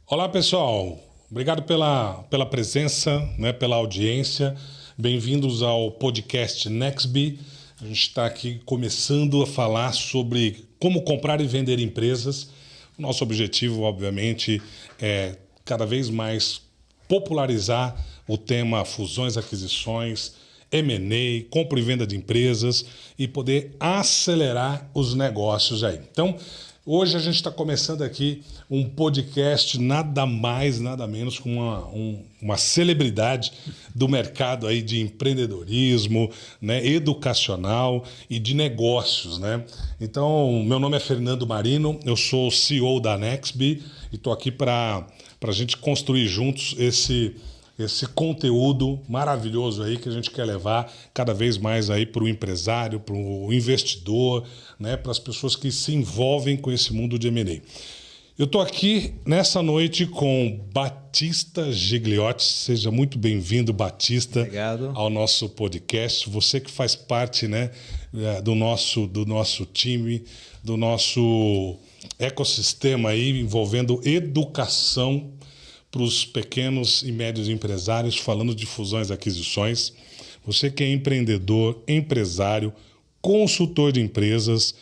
Olá, pessoal. Obrigado pela presença, né, pela audiência. Bem-vindos ao podcast Nextbee. A gente está aqui começando a falar sobre como comprar e vender empresas. O nosso objetivo, obviamente, é cada vez mais popularizar o tema fusões, aquisições, M&A, compra e venda de empresas e poder acelerar os negócios aí. Então, hoje a gente está começando aqui um podcast nada mais, nada menos com uma celebridade do mercado aí de empreendedorismo, né, educacional e de negócios, né? Então, meu nome é Fernando Marino, eu sou o CEO da Nextbee e estou aqui para a gente construir juntos esse conteúdo maravilhoso aí que a gente quer levar cada vez mais aí para o empresário, para o investidor, né, para as pessoas que se envolvem com esse mundo de M&A. Eu estou aqui nessa noite com Batista Gigliotti. Seja muito bem-vindo, Batista. Obrigado. Ao nosso podcast. Você que faz parte, né, do nosso time, do nosso ecossistema aí envolvendo educação para os pequenos e médios empresários, falando de fusões e aquisições. Você que é empreendedor, empresário, consultor de empresas,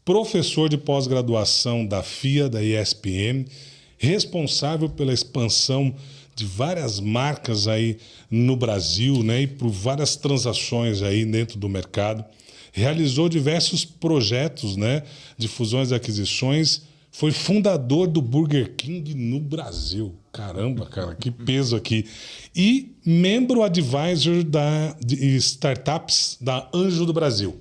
professor de pós-graduação da FIA, da ESPM, responsável pela expansão de várias marcas aí no Brasil, né, e por várias transações aí dentro do mercado. Realizou diversos projetos, né, de fusões e aquisições. Foi fundador do Burger King no Brasil. Caramba, cara, que peso aqui. E membro advisor de startups da Anjo do Brasil.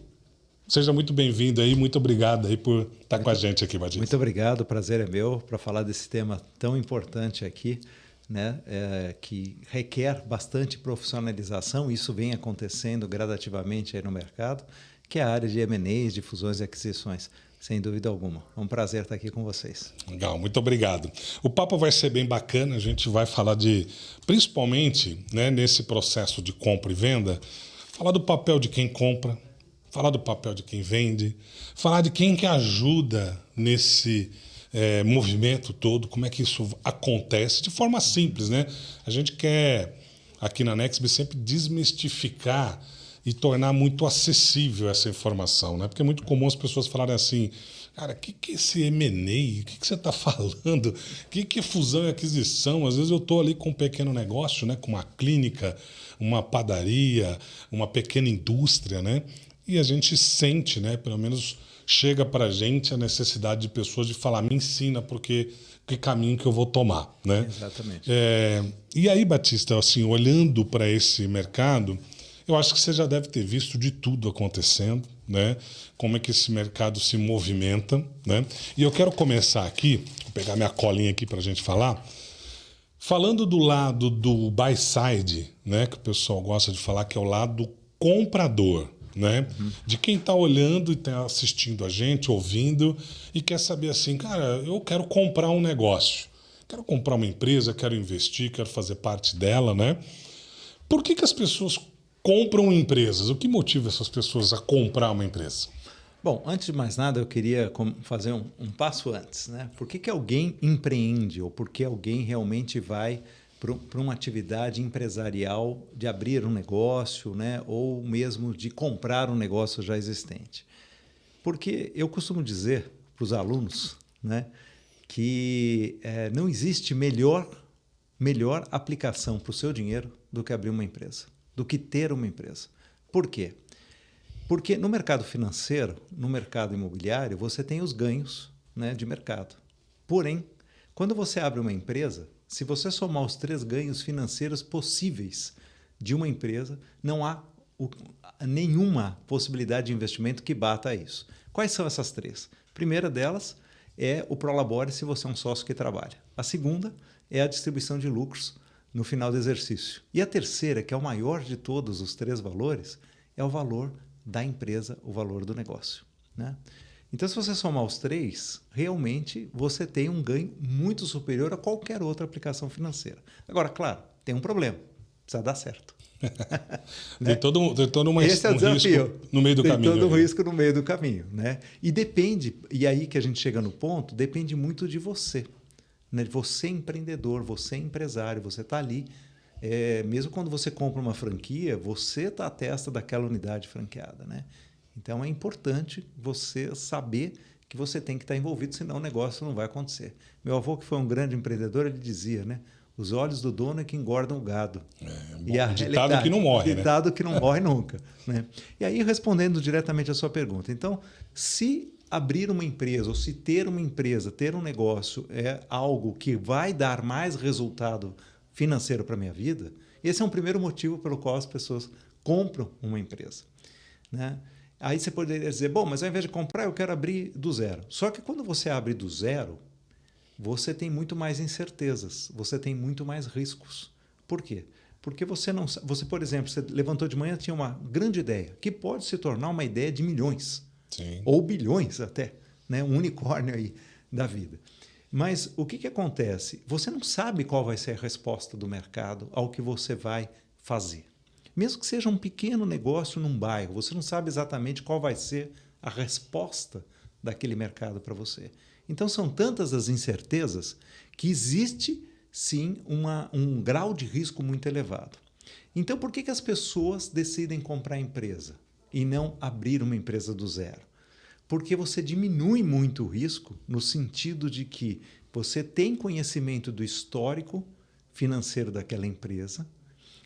Seja muito bem-vindo aí, muito obrigado aí por estar com a gente aqui, Batista. Muito obrigado, o prazer é meu para falar desse tema tão importante aqui, né, que requer bastante profissionalização, isso vem acontecendo gradativamente aí no mercado, que é a área de M&As, de fusões e aquisições. Sem dúvida alguma. É um prazer estar aqui com vocês. Legal, muito obrigado. O papo vai ser bem bacana, a gente vai falar principalmente, né, nesse processo de compra e venda, falar do papel de quem compra, falar do papel de quem vende, falar de quem que ajuda nesse movimento todo, como é que isso acontece, de forma simples, né? A gente quer, aqui na Nextbee, sempre desmistificar e tornar muito acessível essa informação, né? Porque é muito comum as pessoas falarem assim, cara, o que é esse M&A? O que você está falando? O que é fusão e aquisição? Às vezes eu estou ali com um pequeno negócio, né? Com uma clínica, uma padaria, uma pequena indústria, né? E a gente sente, né? Pelo menos chega para a gente a necessidade de pessoas de falar, me ensina que caminho que eu vou tomar, né? Exatamente. E aí, Batista, assim, olhando para esse mercado, eu acho que você já deve ter visto de tudo acontecendo, né? Como é que esse mercado se movimenta, né? E eu quero começar aqui, vou pegar minha colinha aqui para a gente falar, falando do lado do buy side, né? Que o pessoal gosta de falar que é o lado comprador, né? De quem está olhando e está assistindo a gente, ouvindo e quer saber assim, cara, eu quero comprar um negócio, quero comprar uma empresa, quero investir, quero fazer parte dela, né? Por que as pessoas compram empresas? O que motiva essas pessoas a comprar uma empresa? Bom, antes de mais nada, eu queria fazer um passo antes, né? Por que alguém empreende ou por que alguém realmente vai para uma atividade empresarial de abrir um negócio, né? Ou mesmo de comprar um negócio já existente? Porque eu costumo dizer para os alunos, né, que não existe melhor aplicação para o seu dinheiro do que abrir uma empresa, do que ter uma empresa. Por quê? Porque no mercado financeiro, no mercado imobiliário, você tem os ganhos, né, de mercado. Porém, quando você abre uma empresa, se você somar os 3 ganhos financeiros possíveis de uma empresa, não há nenhuma possibilidade de investimento que bata isso. Quais são essas 3? A primeira delas é o prolabore, se você é um sócio que trabalha. A segunda é a distribuição de lucros no final do exercício. E a terceira, que é o maior de todos os 3 valores, é o valor da empresa, o valor do negócio, né? Então, se você somar os 3, realmente você tem um ganho muito superior a qualquer outra aplicação financeira. Agora, claro, tem um problema, precisa dar certo. Tem todo Esse é o desafio. risco no meio do caminho. Tem todo um risco no meio do caminho. Né? E depende, e aí que a gente chega no ponto, depende muito de você. Né? Você é empreendedor, você é empresário, você está ali. Mesmo quando você compra uma franquia, você está à testa daquela unidade franqueada. Né? Então é importante você saber que você tem que estar envolvido, senão o negócio não vai acontecer. Meu avô, que foi um grande empreendedor, ele dizia, né? Os olhos do dono é que engordam o gado. E a ditado que não morre, ditado que não morre nunca. Né? E aí, respondendo diretamente à sua pergunta. Então, se abrir uma empresa ou se ter uma empresa, ter um negócio é algo que vai dar mais resultado financeiro para a minha vida, esse é um primeiro motivo pelo qual as pessoas compram uma empresa. Né? Aí você poderia dizer, bom, mas ao invés de comprar, eu quero abrir do zero. Só que quando você abre do zero, você tem muito mais incertezas, você tem muito mais riscos. Por quê? Porque você, por exemplo, você levantou de manhã, tinha uma grande ideia, que pode se tornar uma ideia de milhões. Sim. Ou bilhões até, né? Um unicórnio aí da vida. Mas o que acontece? Você não sabe qual vai ser a resposta do mercado ao que você vai fazer. Mesmo que seja um pequeno negócio num bairro, você não sabe exatamente qual vai ser a resposta daquele mercado para você. Então, são tantas as incertezas que existe, sim, um grau de risco muito elevado. Então, por que as pessoas decidem comprar empresa e não abrir uma empresa do zero? Porque você diminui muito o risco no sentido de que você tem conhecimento do histórico financeiro daquela empresa,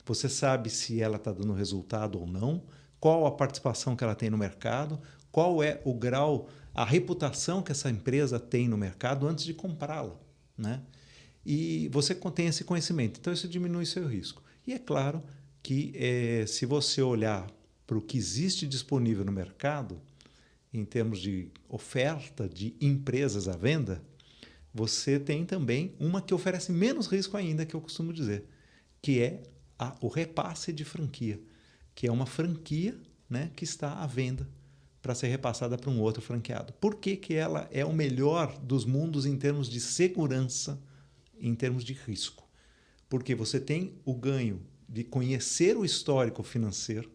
você sabe se ela está dando resultado ou não, qual a participação que ela tem no mercado, qual é o grau, a reputação que essa empresa tem no mercado antes de comprá-la. Né? E você tem esse conhecimento. Então, isso diminui seu risco. E é claro que se você olhar para o que existe disponível no mercado, em termos de oferta de empresas à venda, você tem também uma que oferece menos risco ainda, que eu costumo dizer, que é o repasse de franquia, que é uma franquia, né, que está à venda para ser repassada para um outro franqueado. Por que ela é o melhor dos mundos em termos de segurança, em termos de risco? Porque você tem o ganho de conhecer o histórico financeiro,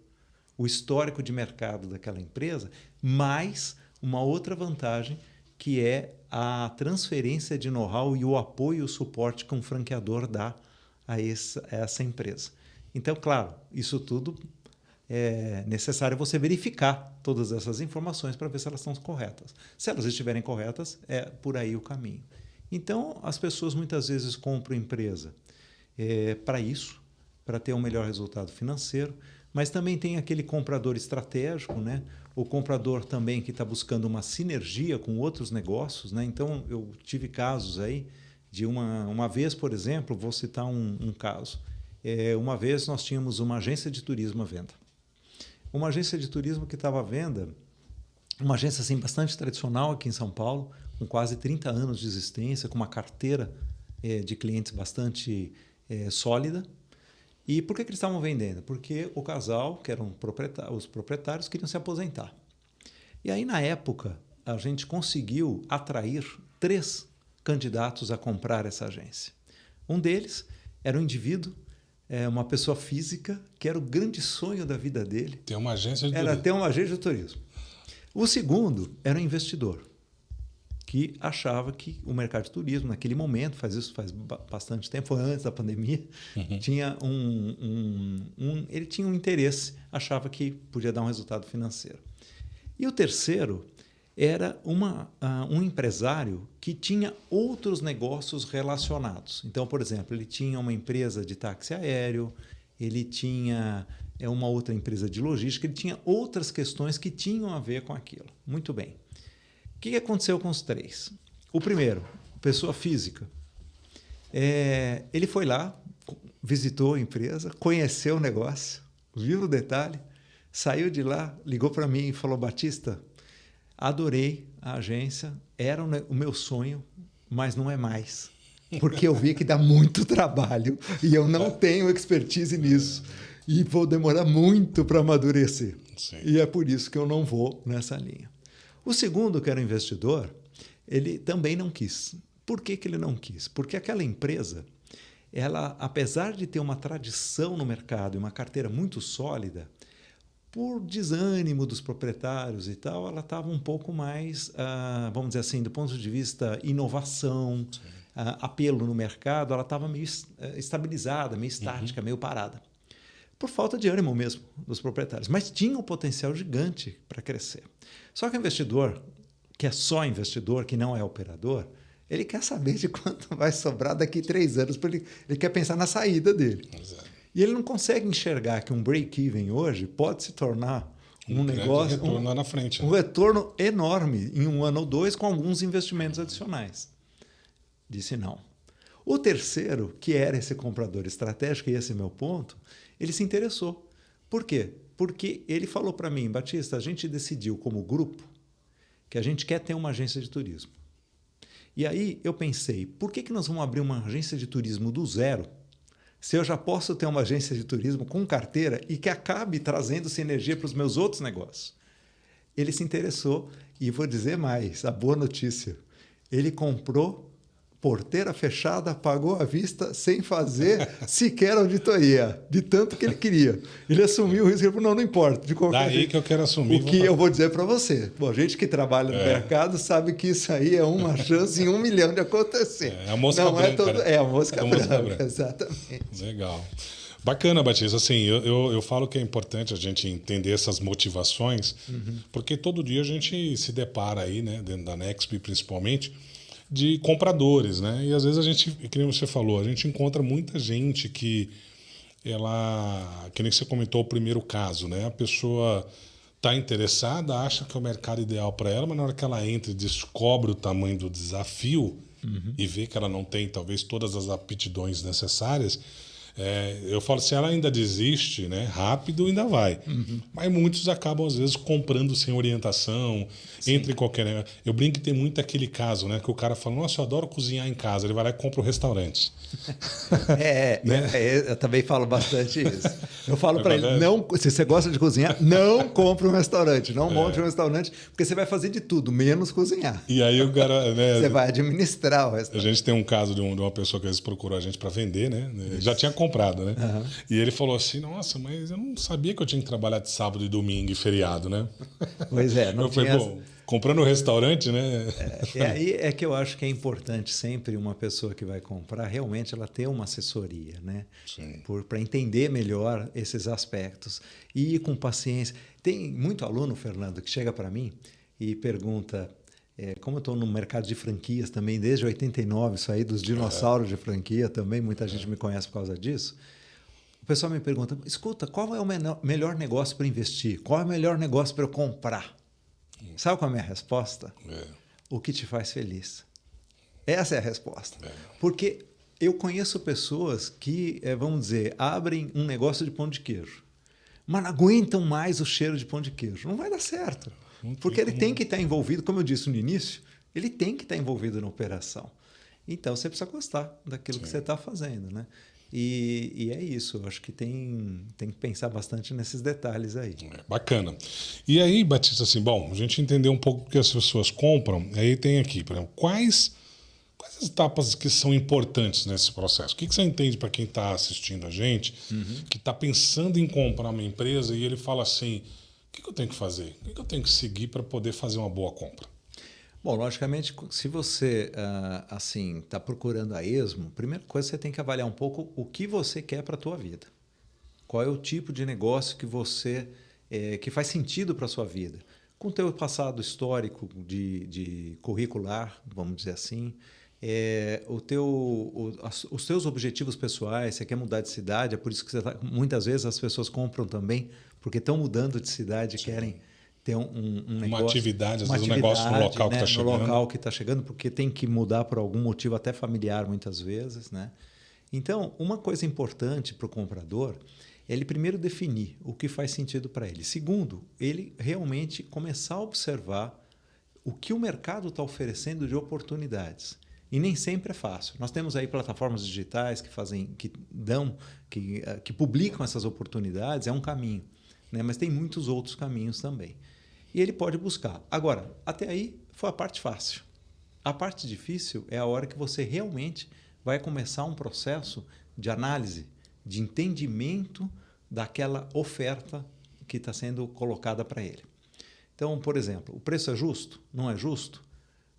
o histórico de mercado daquela empresa, mais uma outra vantagem, que é a transferência de know-how e o apoio e o suporte que um franqueador dá a essa empresa. Então, claro, isso tudo é necessário você verificar todas essas informações para ver se elas estão corretas. Se elas estiverem corretas, é por aí o caminho. Então, as pessoas muitas vezes compram empresa para isso, para ter um melhor resultado financeiro, mas também tem aquele comprador estratégico, né? O comprador também que está buscando uma sinergia com outros negócios. Né? Então, eu tive casos aí de uma vez, por exemplo, vou citar um caso. Uma vez nós tínhamos uma agência de turismo à venda. Uma agência de turismo que estava à venda, uma agência assim, bastante tradicional aqui em São Paulo, com quase 30 anos de existência, com uma carteira de clientes bastante sólida. E por que eles estavam vendendo? Porque o casal, que eram os proprietários, queriam se aposentar. E aí, na época, a gente conseguiu atrair 3 candidatos a comprar essa agência. Um deles era um indivíduo, uma pessoa física, que era o grande sonho da vida dele. Ter uma agência de turismo. Era ter uma agência de turismo. O segundo era um investidor, que achava que o mercado de turismo, naquele momento, faz bastante tempo, foi antes da pandemia, tinha ele tinha um interesse, achava que podia dar um resultado financeiro. E o terceiro era um empresário que tinha outros negócios relacionados. Então, por exemplo, ele tinha uma empresa de táxi aéreo, ele tinha uma outra empresa de logística, ele tinha outras questões que tinham a ver com aquilo. Muito bem. O que aconteceu com os 3? O primeiro, pessoa física. Ele foi lá, visitou a empresa, conheceu o negócio, viu o detalhe, saiu de lá, ligou para mim e falou: Batista, adorei a agência, era o meu sonho, mas não é mais. Porque eu vi que dá muito trabalho e eu não tenho expertise nisso. E vou demorar muito para amadurecer. Sim. E é por isso que eu não vou nessa linha. O segundo, que era o investidor, ele também não quis. Por que ele não quis? Porque aquela empresa ela, apesar de ter uma tradição no mercado e uma carteira muito sólida, por desânimo dos proprietários e tal, ela estava um pouco mais, vamos dizer assim, do ponto de vista inovação, apelo no mercado, ela estava meio estabilizada, meio estática, meio parada. Por falta de ânimo mesmo dos proprietários. Mas tinha um potencial gigante para crescer. Só que o investidor, que é só investidor, que não é operador, ele quer saber de quanto vai sobrar daqui 3 anos. Ele quer pensar na saída dele. Exato. E ele não consegue enxergar que um break-even hoje pode se tornar um negócio, retorno lá na frente, um retorno enorme em 1 ano ou 2 com alguns investimentos adicionais. Disse não. O terceiro, que era esse comprador estratégico, e esse é meu ponto, ele se interessou. Por quê? Porque ele falou para mim, Batista, a gente decidiu como grupo que a gente quer ter uma agência de turismo. E aí eu pensei, por que nós vamos abrir uma agência de turismo do zero se eu já posso ter uma agência de turismo com carteira e que acabe trazendo sinergia para os meus outros negócios? Ele se interessou e vou dizer mais, a boa notícia, ele comprou porteira fechada, pagou à vista sem fazer sequer auditoria, de tanto que ele queria. Ele assumiu o risco, ele falou, não importa. De qualquer Daí jeito, que eu quero assumir. o que eu vou dizer para você, bom, gente que trabalha no mercado sabe que isso aí é uma chance em 1 milhão de acontecer. É a mosca não branca. É a mosca branca, branca. exatamente. Legal. Bacana, Batista. Assim, eu falo que é importante a gente entender essas motivações, porque todo dia a gente se depara aí, né, dentro da Nexb principalmente, de compradores, né? E às vezes a gente, que nem você falou, a gente encontra muita gente que que nem você comentou o primeiro caso, né? A pessoa está interessada, acha que é o mercado ideal para ela, mas na hora que ela entra e descobre o tamanho do desafio e vê que ela não tem talvez todas as aptidões necessárias, eu falo, se ela ainda desiste, né, rápido ainda vai. Mas muitos acabam, às vezes, comprando sem orientação, entre qualquer... Eu brinco que tem muito aquele caso, né, que o cara fala, nossa, eu adoro cozinhar em casa. Ele vai lá e compra um restaurante. Eu também falo bastante isso. Eu falo para ele, não, se você gosta de cozinhar, não compre um restaurante, não monte um restaurante, porque você vai fazer de tudo, menos cozinhar. E aí o cara... Né, você vai administrar o restaurante. A gente tem um caso de uma pessoa que às vezes procurou a gente para vender, né? Já tinha comprado, né? E ele falou assim, nossa, mas eu não sabia que eu tinha que trabalhar de sábado e domingo e feriado, né? Pois é. Não eu falei, bom, comprando no restaurante, né? Aí é que eu acho que é importante sempre uma pessoa que vai comprar, realmente ela ter uma assessoria, né? Para entender melhor esses aspectos. E ir com paciência. Tem muito aluno, Fernando, que chega para mim e pergunta... como eu estou no mercado de franquias também, desde 89, saí dos dinossauros de franquia também, muita gente me conhece por causa disso. O pessoal me pergunta, escuta, qual é o melhor negócio para investir? Qual é o melhor negócio para eu comprar? Sabe qual é a minha resposta? O que te faz feliz. Essa é a resposta. Porque eu conheço pessoas que, vamos dizer, abrem um negócio de pão de queijo, mas não aguentam mais o cheiro de pão de queijo. Não vai dar certo. Porque ele tem que estar envolvido, como eu disse no início, ele tem que estar envolvido na operação. Então, você precisa gostar daquilo que você está fazendo, né? E é isso, eu acho que tem que pensar bastante nesses detalhes aí. Bacana. E aí, Batista, assim, bom, a gente entendeu um pouco o que as pessoas compram, aí tem aqui, por exemplo, quais as etapas que são importantes nesse processo? O que você entende para quem está assistindo a gente, que está pensando em comprar uma empresa e ele fala assim... O que eu tenho que fazer? O que eu tenho que seguir para poder fazer uma boa compra? Bom, logicamente, se você assim está procurando a esmo, a primeira coisa você tem que avaliar um pouco o que você quer para a tua vida. Qual é o tipo de negócio que você que faz sentido para a sua vida? Com o teu passado histórico de curricular, vamos dizer assim, os teus objetivos pessoais, você quer mudar de cidade, é por isso que muitas vezes as pessoas compram também, porque estão mudando de cidade e querem ter um negócio... Uma atividade, às vezes um negócio no local que está chegando. No local que está chegando, porque tem que mudar por algum motivo, até familiar muitas vezes, né? Então, uma coisa importante para o comprador é ele primeiro definir o que faz sentido para ele. Segundo, ele realmente começar a observar o que o mercado está oferecendo de oportunidades. E nem sempre é fácil. Nós temos aí plataformas digitais que publicam essas oportunidades, é um caminho, né? Mas tem muitos outros caminhos também. E ele pode buscar. Agora, até aí foi a parte fácil. A parte difícil é a hora que você realmente vai começar um processo de análise, de entendimento daquela oferta que está sendo colocada para ele. Então, por exemplo, o preço é justo? Não é justo?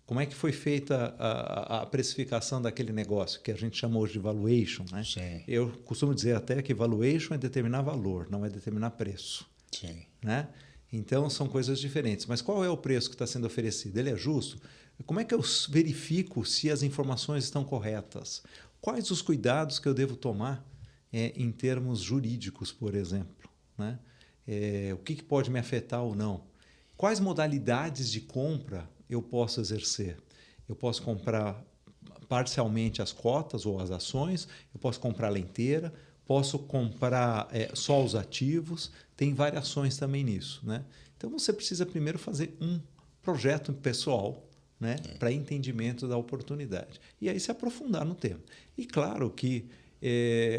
Como é que foi feita a precificação daquele negócio, que a gente chama hoje de valuation, né? Sim. Eu costumo dizer até que valuation é determinar valor, não é determinar preço. Sim. Né? Então, são coisas diferentes. Mas qual é o preço que está sendo oferecido? Ele é justo? Como é que eu verifico se as informações estão corretas? Quais os cuidados que eu devo tomar em termos jurídicos, por exemplo? Né? O que pode me afetar ou não? Quais modalidades de compra eu posso exercer? Eu posso comprar parcialmente as cotas ou as ações, eu posso comprar ela inteira, posso comprar só os ativos, tem variações também nisso. Né? Então, você precisa primeiro fazer um projeto pessoal, né, para entendimento da oportunidade. E aí se aprofundar no tema. E claro que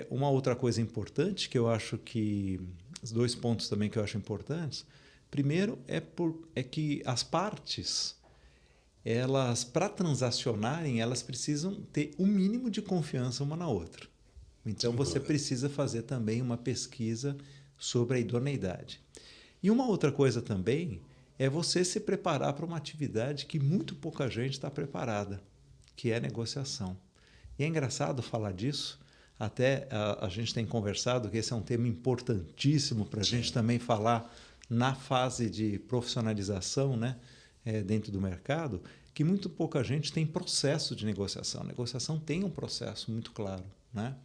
uma outra coisa importante, que eu acho que... Os 2 pontos também que eu acho importantes. Primeiro é que as partes, elas, para transacionarem, elas precisam ter o mínimo de confiança uma na outra. Então, você precisa fazer também uma pesquisa sobre a idoneidade. E uma outra coisa também é você se preparar para uma atividade que muito pouca gente está preparada, que é a negociação. E é engraçado falar disso, até a gente tem conversado que esse é um tema importantíssimo para a gente também falar na fase de profissionalização, né, dentro do mercado, que muito pouca gente tem processo de negociação. A negociação tem um processo muito claro, né?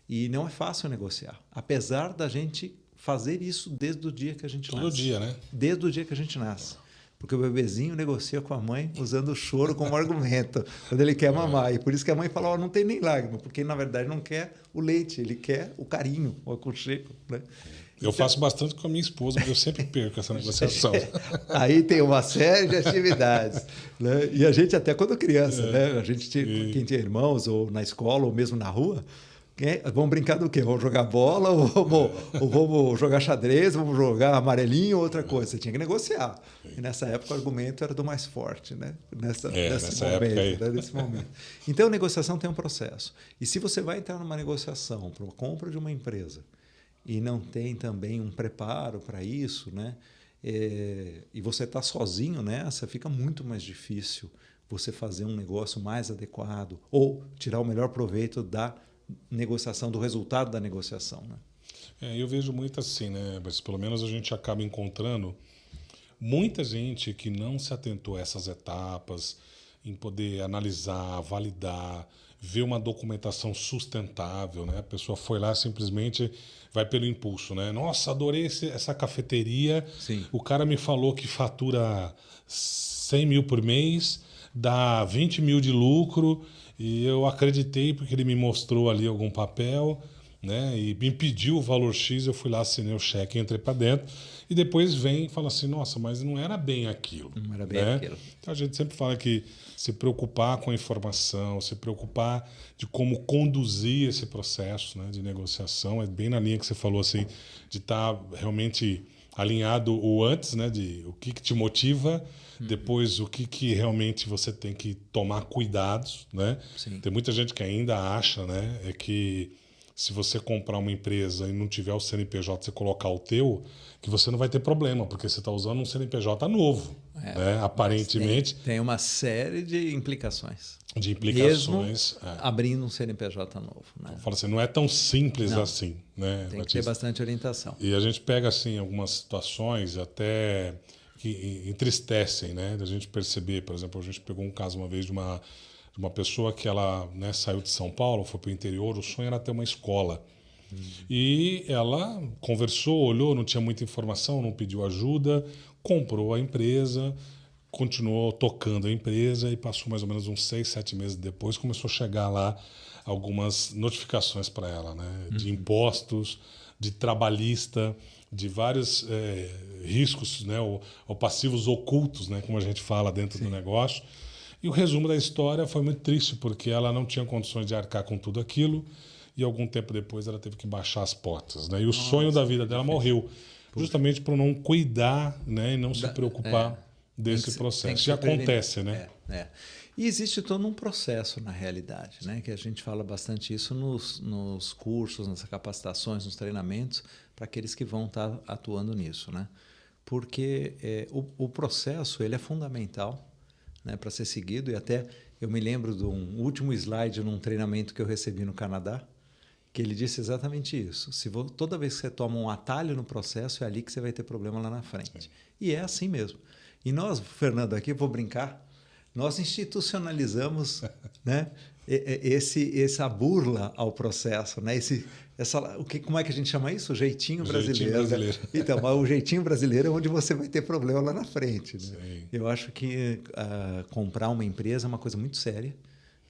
E não é fácil negociar, apesar da gente fazer isso desde o dia que a gente nasce. Todo dia, né? Desde o dia que a gente nasce. Porque o bebezinho negocia com a mãe usando o choro como argumento, quando ele quer mamar. E por isso que a mãe fala, não tem nem lágrima, porque na verdade não quer o leite, ele quer o carinho, o aconchego. Né? Eu faço bastante com a minha esposa, porque eu sempre perco essa negociação. Aí tem uma série de atividades. Né? E a gente até quando criança, né? A gente quem tinha irmãos, ou na escola, ou mesmo na rua, vamos brincar do quê? Vamos jogar bola, ou vamos jogar xadrez, vamos jogar amarelinho, outra coisa. Você tinha que negociar. E nessa época o argumento era do mais forte, né? Nesse momento. Então, a negociação tem um processo. E se você vai entrar numa negociação para a compra de uma empresa e não tem também um preparo para isso, né? E você está sozinho nessa, fica muito mais difícil você fazer um negócio mais adequado ou tirar o melhor proveito da negociação, do resultado da negociação. Né? Eu vejo muito assim, né? Mas pelo menos a gente acaba encontrando muita gente que não se atentou a essas etapas, em poder analisar, validar, ver uma documentação sustentável, né? A pessoa foi lá simplesmente vai pelo impulso, né? Nossa, adorei essa cafeteria. Sim. O cara me falou que fatura 100 mil por mês, dá 20 mil de lucro. E eu acreditei porque ele me mostrou ali algum papel, né? E me pediu o valor X, eu fui lá, assinei o cheque, entrei para dentro. E depois vem e fala assim, nossa, mas não era bem aquilo. Não era bem né? aquilo. Então a gente sempre fala que se preocupar com a informação, se preocupar de como conduzir esse processo, né, de negociação, é bem na linha que você falou, assim, de estar realmente alinhado o antes, né, de o que te motiva, depois o que realmente você tem que tomar cuidados, né? Sim. Tem muita gente que ainda acha, né, que se você comprar uma empresa e não tiver o CNPJ, você colocar o teu, que você não vai ter problema, porque você está usando um CNPJ novo, né? Aparentemente. Tem uma série de implicações. De implicações. Mesmo abrindo um CNPJ novo. Né? Fala assim, não é tão simples não. assim, né? Tem que ter bastante orientação. E a gente pega assim algumas situações até que entristecem, né? Da gente perceber, por exemplo, a gente pegou um caso uma vez de uma pessoa que ela, né, saiu de São Paulo, foi para o interior, o sonho era ter uma escola. E ela conversou, olhou, não tinha muita informação, não pediu ajuda, comprou a empresa, continuou tocando a empresa e passou mais ou menos uns 6, 7 meses depois, começou a chegar lá algumas notificações para ela, né? De impostos, de trabalhista, de vários riscos, né? ou passivos ocultos, né? Como a gente fala dentro do negócio. E o resumo da história foi muito triste, porque ela não tinha condições de arcar com tudo aquilo e algum tempo depois ela teve que baixar as portas. Né? E o sonho da vida dela morreu, justamente por não cuidar, né? E não se preocupar desse processo. Já acontece, né? E existe todo um processo na realidade, né? Que a gente fala bastante isso nos cursos, nas capacitações, nos treinamentos, para aqueles que vão estar atuando nisso, né? Porque o processo ele é fundamental, né, para ser seguido. E até eu me lembro de um último slide num treinamento que eu recebi no Canadá, que ele disse exatamente isso. Toda vez que você toma um atalho no processo, é ali que você vai ter problema lá na frente. E é assim mesmo. E nós, Fernando, aqui eu vou brincar, nós institucionalizamos, né, essa burla ao processo, né? Como é que a gente chama isso? O jeitinho brasileiro. Jeitinho brasileiro. Então, mas o jeitinho brasileiro é onde você vai ter problema lá na frente. Né? Sim. Eu acho que comprar uma empresa é uma coisa muito séria,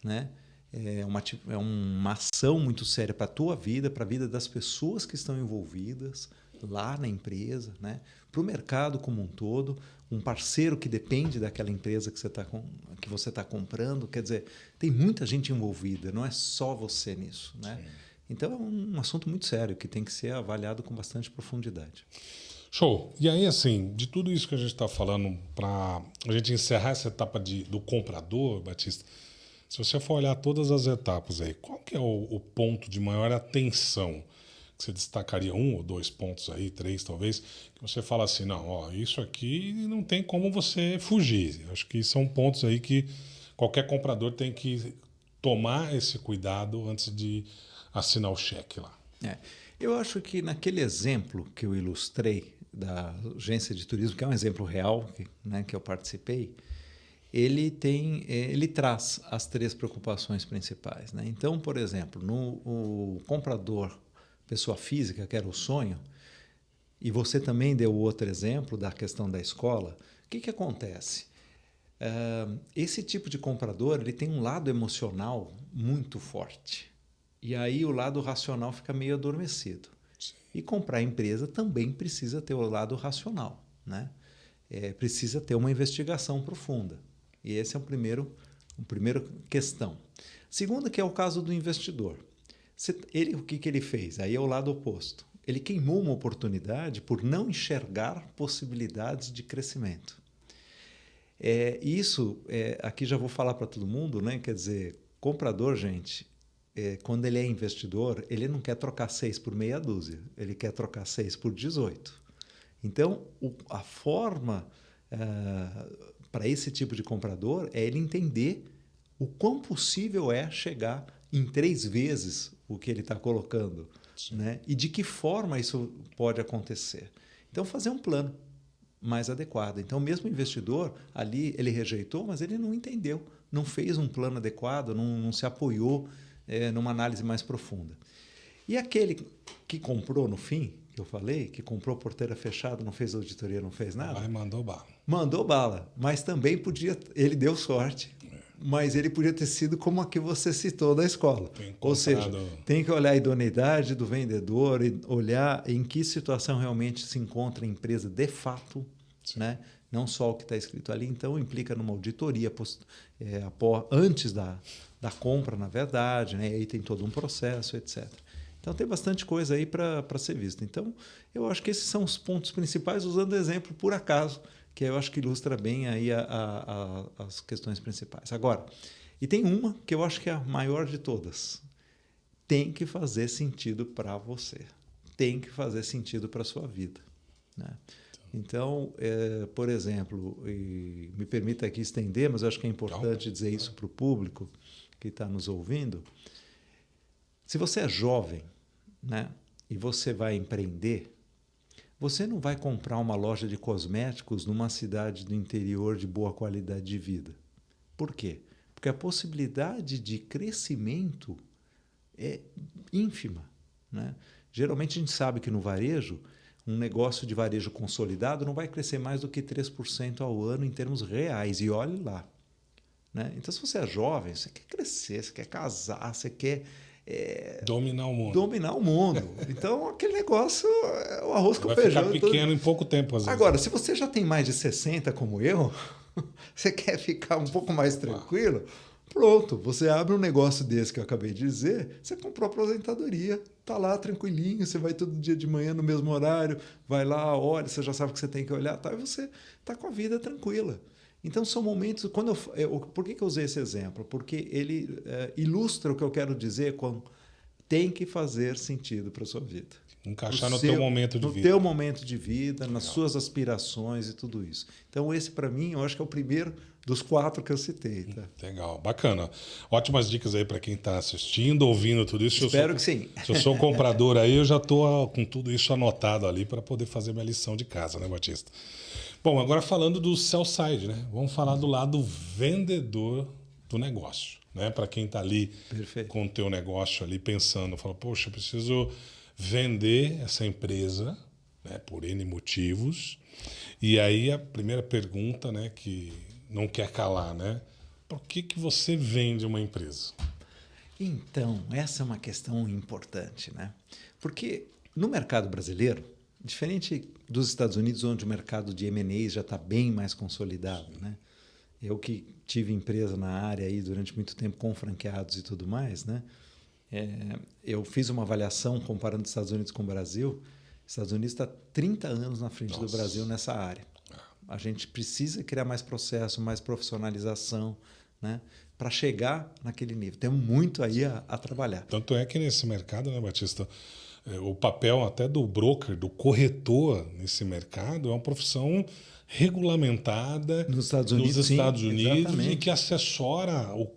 né? É uma ação muito séria para a tua vida, para a vida das pessoas que estão envolvidas lá na empresa, né? Para o mercado como um todo, um parceiro que depende daquela empresa que você está comprando. Quer dizer, tem muita gente envolvida, não é só você nisso, né? Sim. Então, é um assunto muito sério que tem que ser avaliado com bastante profundidade. Show. E aí, assim, de tudo isso que a gente está falando, para a gente encerrar essa etapa do comprador, Batista, se você for olhar todas as etapas aí, qual que é o ponto de maior atenção? Que você destacaria 1 ou 2 pontos aí, 3 talvez, que você fala assim, não, ó, isso aqui não tem como você fugir. Eu acho que são pontos aí que qualquer comprador tem que tomar esse cuidado antes de assinar o cheque lá. Eu acho que naquele exemplo que eu ilustrei da agência de turismo, que é um exemplo real, né, que eu participei, ele traz as 3 preocupações principais, né? Então, por exemplo, o comprador, pessoa física, que era o sonho, e você também deu outro exemplo da questão da escola, o que acontece? Esse tipo de comprador ele tem um lado emocional muito forte. E aí o lado racional fica meio adormecido. Sim. E comprar empresa também precisa ter o lado racional, né? Precisa ter uma investigação profunda. E esse é a primeira questão. Segunda, que é o caso do investidor. O que ele fez? Aí é o lado oposto. Ele queimou uma oportunidade por não enxergar possibilidades de crescimento. Aqui já vou falar para todo mundo, né? Quer dizer, comprador, gente, quando ele é investidor, ele não quer trocar 6 por meia dúzia, ele quer trocar 6 por 18. Então, a forma para esse tipo de comprador é ele entender o quão possível é chegar em 3 vezes o que ele está colocando, né? E de que forma isso pode acontecer. Então, fazer um plano mais adequado. Então, mesmo o investidor, ali ele rejeitou, mas ele não entendeu, não fez um plano adequado, não se apoiou numa análise mais profunda. E aquele que comprou no fim, que eu falei, que comprou porteira fechada, não fez auditoria, não fez nada. Vai, mandou bala. Mandou bala, mas também ele deu sorte, mas ele podia ter sido como a que você citou da escola. Ou seja, tem que olhar a idoneidade do vendedor, e olhar em que situação realmente se encontra a empresa de fato, né? Não só o que está escrito ali. Então, implica numa auditoria antes da compra, na verdade, né? E aí tem todo um processo, etc. Então, tem bastante coisa aí para ser vista. Então, eu acho que esses são os pontos principais, usando o exemplo por acaso, que eu acho que ilustra bem aí as questões principais. Agora, e tem uma que eu acho que é a maior de todas. Tem que fazer sentido para você. Tem que fazer sentido para a sua vida, né? Então, por exemplo, e me permita aqui estender, mas eu acho que é importante dizer isso para o público que está nos ouvindo. Se você é jovem, né, e você vai empreender, você não vai comprar uma loja de cosméticos numa cidade do interior de boa qualidade de vida. Por quê? Porque a possibilidade de crescimento é ínfima, né? Geralmente a gente sabe que no varejo, um negócio de varejo consolidado não vai crescer mais do que 3% ao ano em termos reais. E olhe lá, né? Então, se você é jovem, você quer crescer, você quer casar, você quer... dominar o mundo. Dominar o mundo. Então, aquele negócio é o arroz com feijão. Vai ficar pequeno em pouco tempo, às vezes. Agora, se você já tem mais de 60 como eu, você quer ficar um pouco mais tranquilo, Pronto, você abre um negócio desse que eu acabei de dizer, você comprou a aposentadoria, tá lá tranquilinho, você vai todo dia de manhã no mesmo horário, vai lá, olha, você já sabe o que você tem que olhar, tá, e você tá com a vida tranquila. Então são momentos, por que eu usei esse exemplo? Porque ele ilustra o que eu quero dizer com tem que fazer sentido para a sua vida. Encaixar no teu momento de no vida. teu momento de vida, nas Legal. suas aspirações e tudo isso. Então, esse, para mim, eu acho que é o primeiro dos 4 que eu citei. Tá? Legal, bacana. Ótimas dicas aí para quem está assistindo, ouvindo tudo isso. Espero que sim. Se eu sou comprador aí, eu já estou com tudo isso anotado ali para poder fazer minha lição de casa, né, Batista? Bom, agora falando do sell side, né? Vamos falar do lado vendedor do negócio, né? Para quem está ali Perfeito. com o teu negócio ali pensando, fala, poxa, eu preciso vender essa empresa, né, por N motivos. E aí a primeira pergunta, né, que não quer calar, né? Por que você vende uma empresa? Então, essa é uma questão importante, né? Porque no mercado brasileiro, diferente dos Estados Unidos, onde o mercado de M&A já está bem mais consolidado, né? Eu que tive empresa na área aí durante muito tempo com franqueados e tudo mais, né? Eu fiz uma avaliação comparando os Estados Unidos com o Brasil. Os Estados Unidos está 30 anos na frente do Brasil nessa área. A gente precisa criar mais processo, mais profissionalização, né, para chegar naquele nível. Temos muito aí a trabalhar. Tanto é que nesse mercado, né, Batista, o papel até do broker, do corretor nesse mercado é uma profissão regulamentada nos Estados Unidos, e que assessora o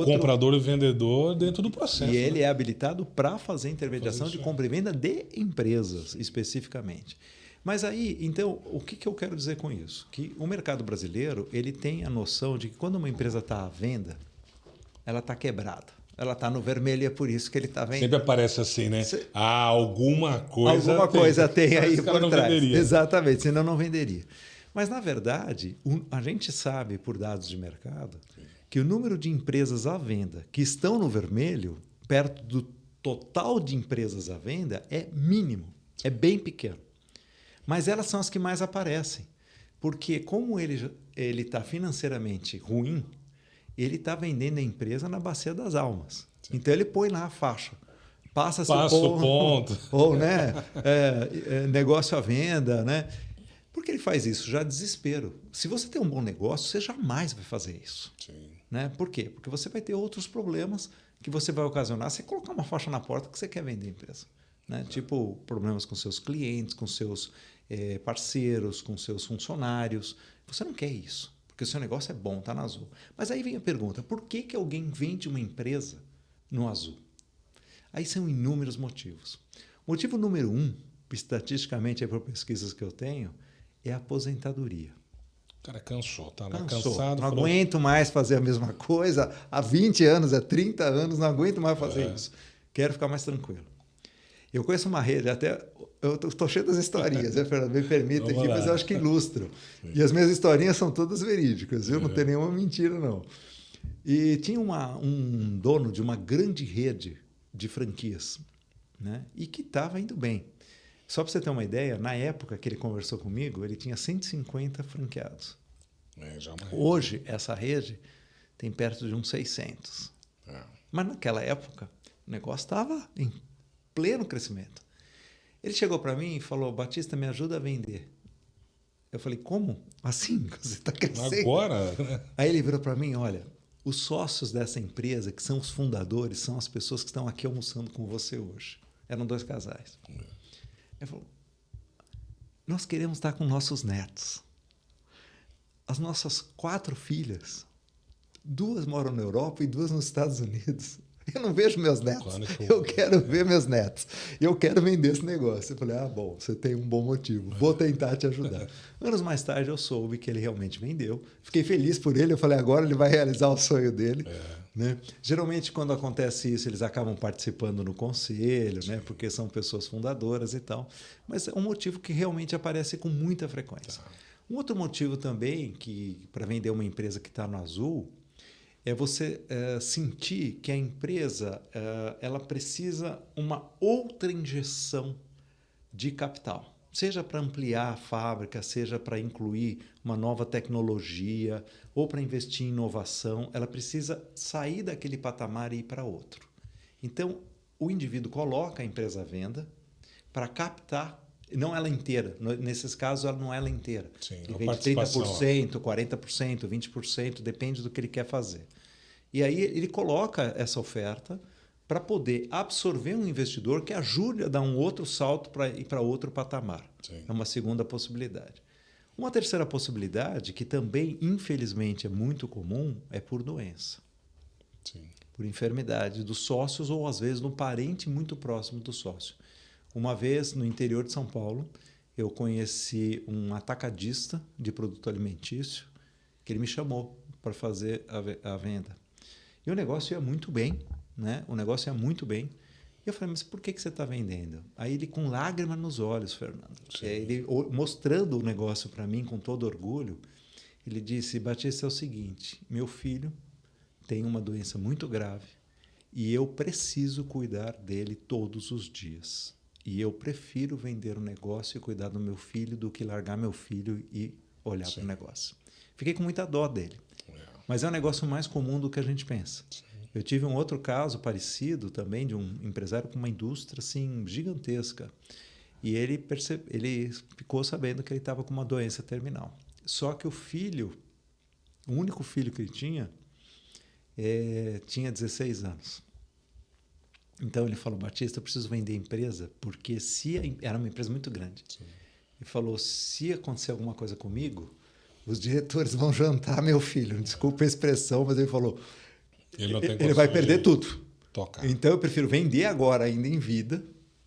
comprador e o vendedor dentro do processo. E ele é habilitado para fazer intermediação de compra e venda de empresas, especificamente. Mas aí, então, o que eu quero dizer com isso? Que o mercado brasileiro ele tem a noção de que quando uma empresa está à venda, ela está quebrada. Ela está no vermelho e é por isso que ele está vendendo. Sempre aparece assim, né? Alguma coisa tem aí por trás. Venderia. Exatamente, senão não venderia. Mas, na verdade, a gente sabe, por dados de mercado, que o número de empresas à venda que estão no vermelho, perto do total de empresas à venda, é mínimo, é bem pequeno. Mas elas são as que mais aparecem. Porque, como ele está financeiramente ruim, ele está vendendo a empresa na bacia das almas. Sim. Então, ele põe lá a faixa. Passa-se o ponto. Ou negócio à venda. Né? Por que ele faz isso? Já desespero. Se você tem um bom negócio, você jamais vai fazer isso. Sim. Né? Por quê? Porque você vai ter outros problemas que você vai ocasionar. Você colocar uma faixa na porta que você quer vender a empresa. Né? Tipo, problemas com seus clientes, com seus parceiros, com seus funcionários. Você não quer isso. Porque o seu negócio é bom, está no azul. Mas aí vem a pergunta, por que alguém vende uma empresa no azul? Aí são inúmeros motivos. Motivo número 1, estatisticamente, por pesquisas que eu tenho, é a aposentadoria. O cara cansou, tá lá cansado. Não aguento mais fazer a mesma coisa. Há 20 anos, há 30 anos, não aguento mais fazer isso. Quero ficar mais tranquilo. Eu conheço uma rede, até eu estou cheio das historinhas, né, Fernando? Me permita aqui, mas eu acho que ilustro. E as minhas historinhas são todas verídicas, viu? Não tem nenhuma mentira, não. E tinha um dono de uma grande rede de franquias, né? E que estava indo bem. Só para você ter uma ideia, na época que ele conversou comigo, ele tinha 150 franqueados. Hoje, essa rede tem perto de uns 600. Mas naquela época, o negócio estava em pleno crescimento. Ele chegou para mim e falou, Batista, me ajuda a vender. Eu falei, como? Assim? Você está crescendo? Agora? Aí ele virou para mim, olha, os sócios dessa empresa, que são os fundadores, são as pessoas que estão aqui almoçando com você hoje. Eram 2 casais. Ele falou, nós queremos estar com nossos netos. As nossas 4 filhas, 2 moram na Europa e 2 nos Estados Unidos. Eu não vejo meus netos. Claro, eu quero ver meus netos. Eu quero vender esse negócio. Eu falei, bom, você tem um bom motivo. Vou tentar te ajudar. Anos mais tarde, eu soube que ele realmente vendeu. Fiquei feliz por ele. Eu falei, agora ele vai realizar o sonho dele. Né? Geralmente, quando acontece isso, eles acabam participando no conselho, né? Porque são pessoas fundadoras e tal. Mas é um motivo que realmente aparece com muita frequência. Um outro motivo também, que para vender uma empresa que está no azul, é você sentir que a empresa ela precisa uma outra injeção de capital. seja para ampliar a fábrica, seja para incluir uma nova tecnologia ou para investir em inovação, ela precisa sair daquele patamar e ir para outro. Então, o indivíduo coloca a empresa à venda para captar, não ela inteira, nesses casos ela não é ela inteira. Sim, Ele vende 30%, 40%, 20%, depende do que ele quer fazer. E aí ele coloca essa oferta para poder absorver um investidor que ajude a dar um outro salto para ir para outro patamar. Sim. É uma segunda possibilidade. Uma terceira possibilidade, que também, infelizmente, é muito comum, é por doença. Sim. Por enfermidade dos sócios ou, às vezes, de um parente muito próximo do sócio. Uma vez, no interior de São Paulo, eu conheci um atacadista de produto alimentício que ele me chamou para fazer a venda. E o negócio ia muito bem, né? O negócio ia muito bem. E eu falei, mas por que você está vendendo? Aí ele, com lágrima nos olhos, Fernando, ele mostrando o negócio para mim com todo orgulho, ele disse, Batista, é o seguinte, meu filho tem uma doença muito grave e eu preciso cuidar dele todos os dias. E eu prefiro vender o negócio e cuidar do meu filho do que largar meu filho e olhar para o negócio. Fiquei com muita dó dele. Mas é um negócio mais comum do que a gente pensa. Sim. Eu tive um outro caso parecido também de um empresário com uma indústria assim, gigantesca. E ele ficou sabendo que ele estava com uma doença terminal. Só que o único filho que ele tinha 16 anos. Então ele falou, Batista, eu preciso vender a empresa, porque era uma empresa muito grande. Sim. Ele falou, se acontecer alguma coisa comigo, os diretores vão jantar meu filho. Desculpa a expressão, mas ele falou, ele vai perder tudo. Tocar. Então eu prefiro vender agora, ainda em vida,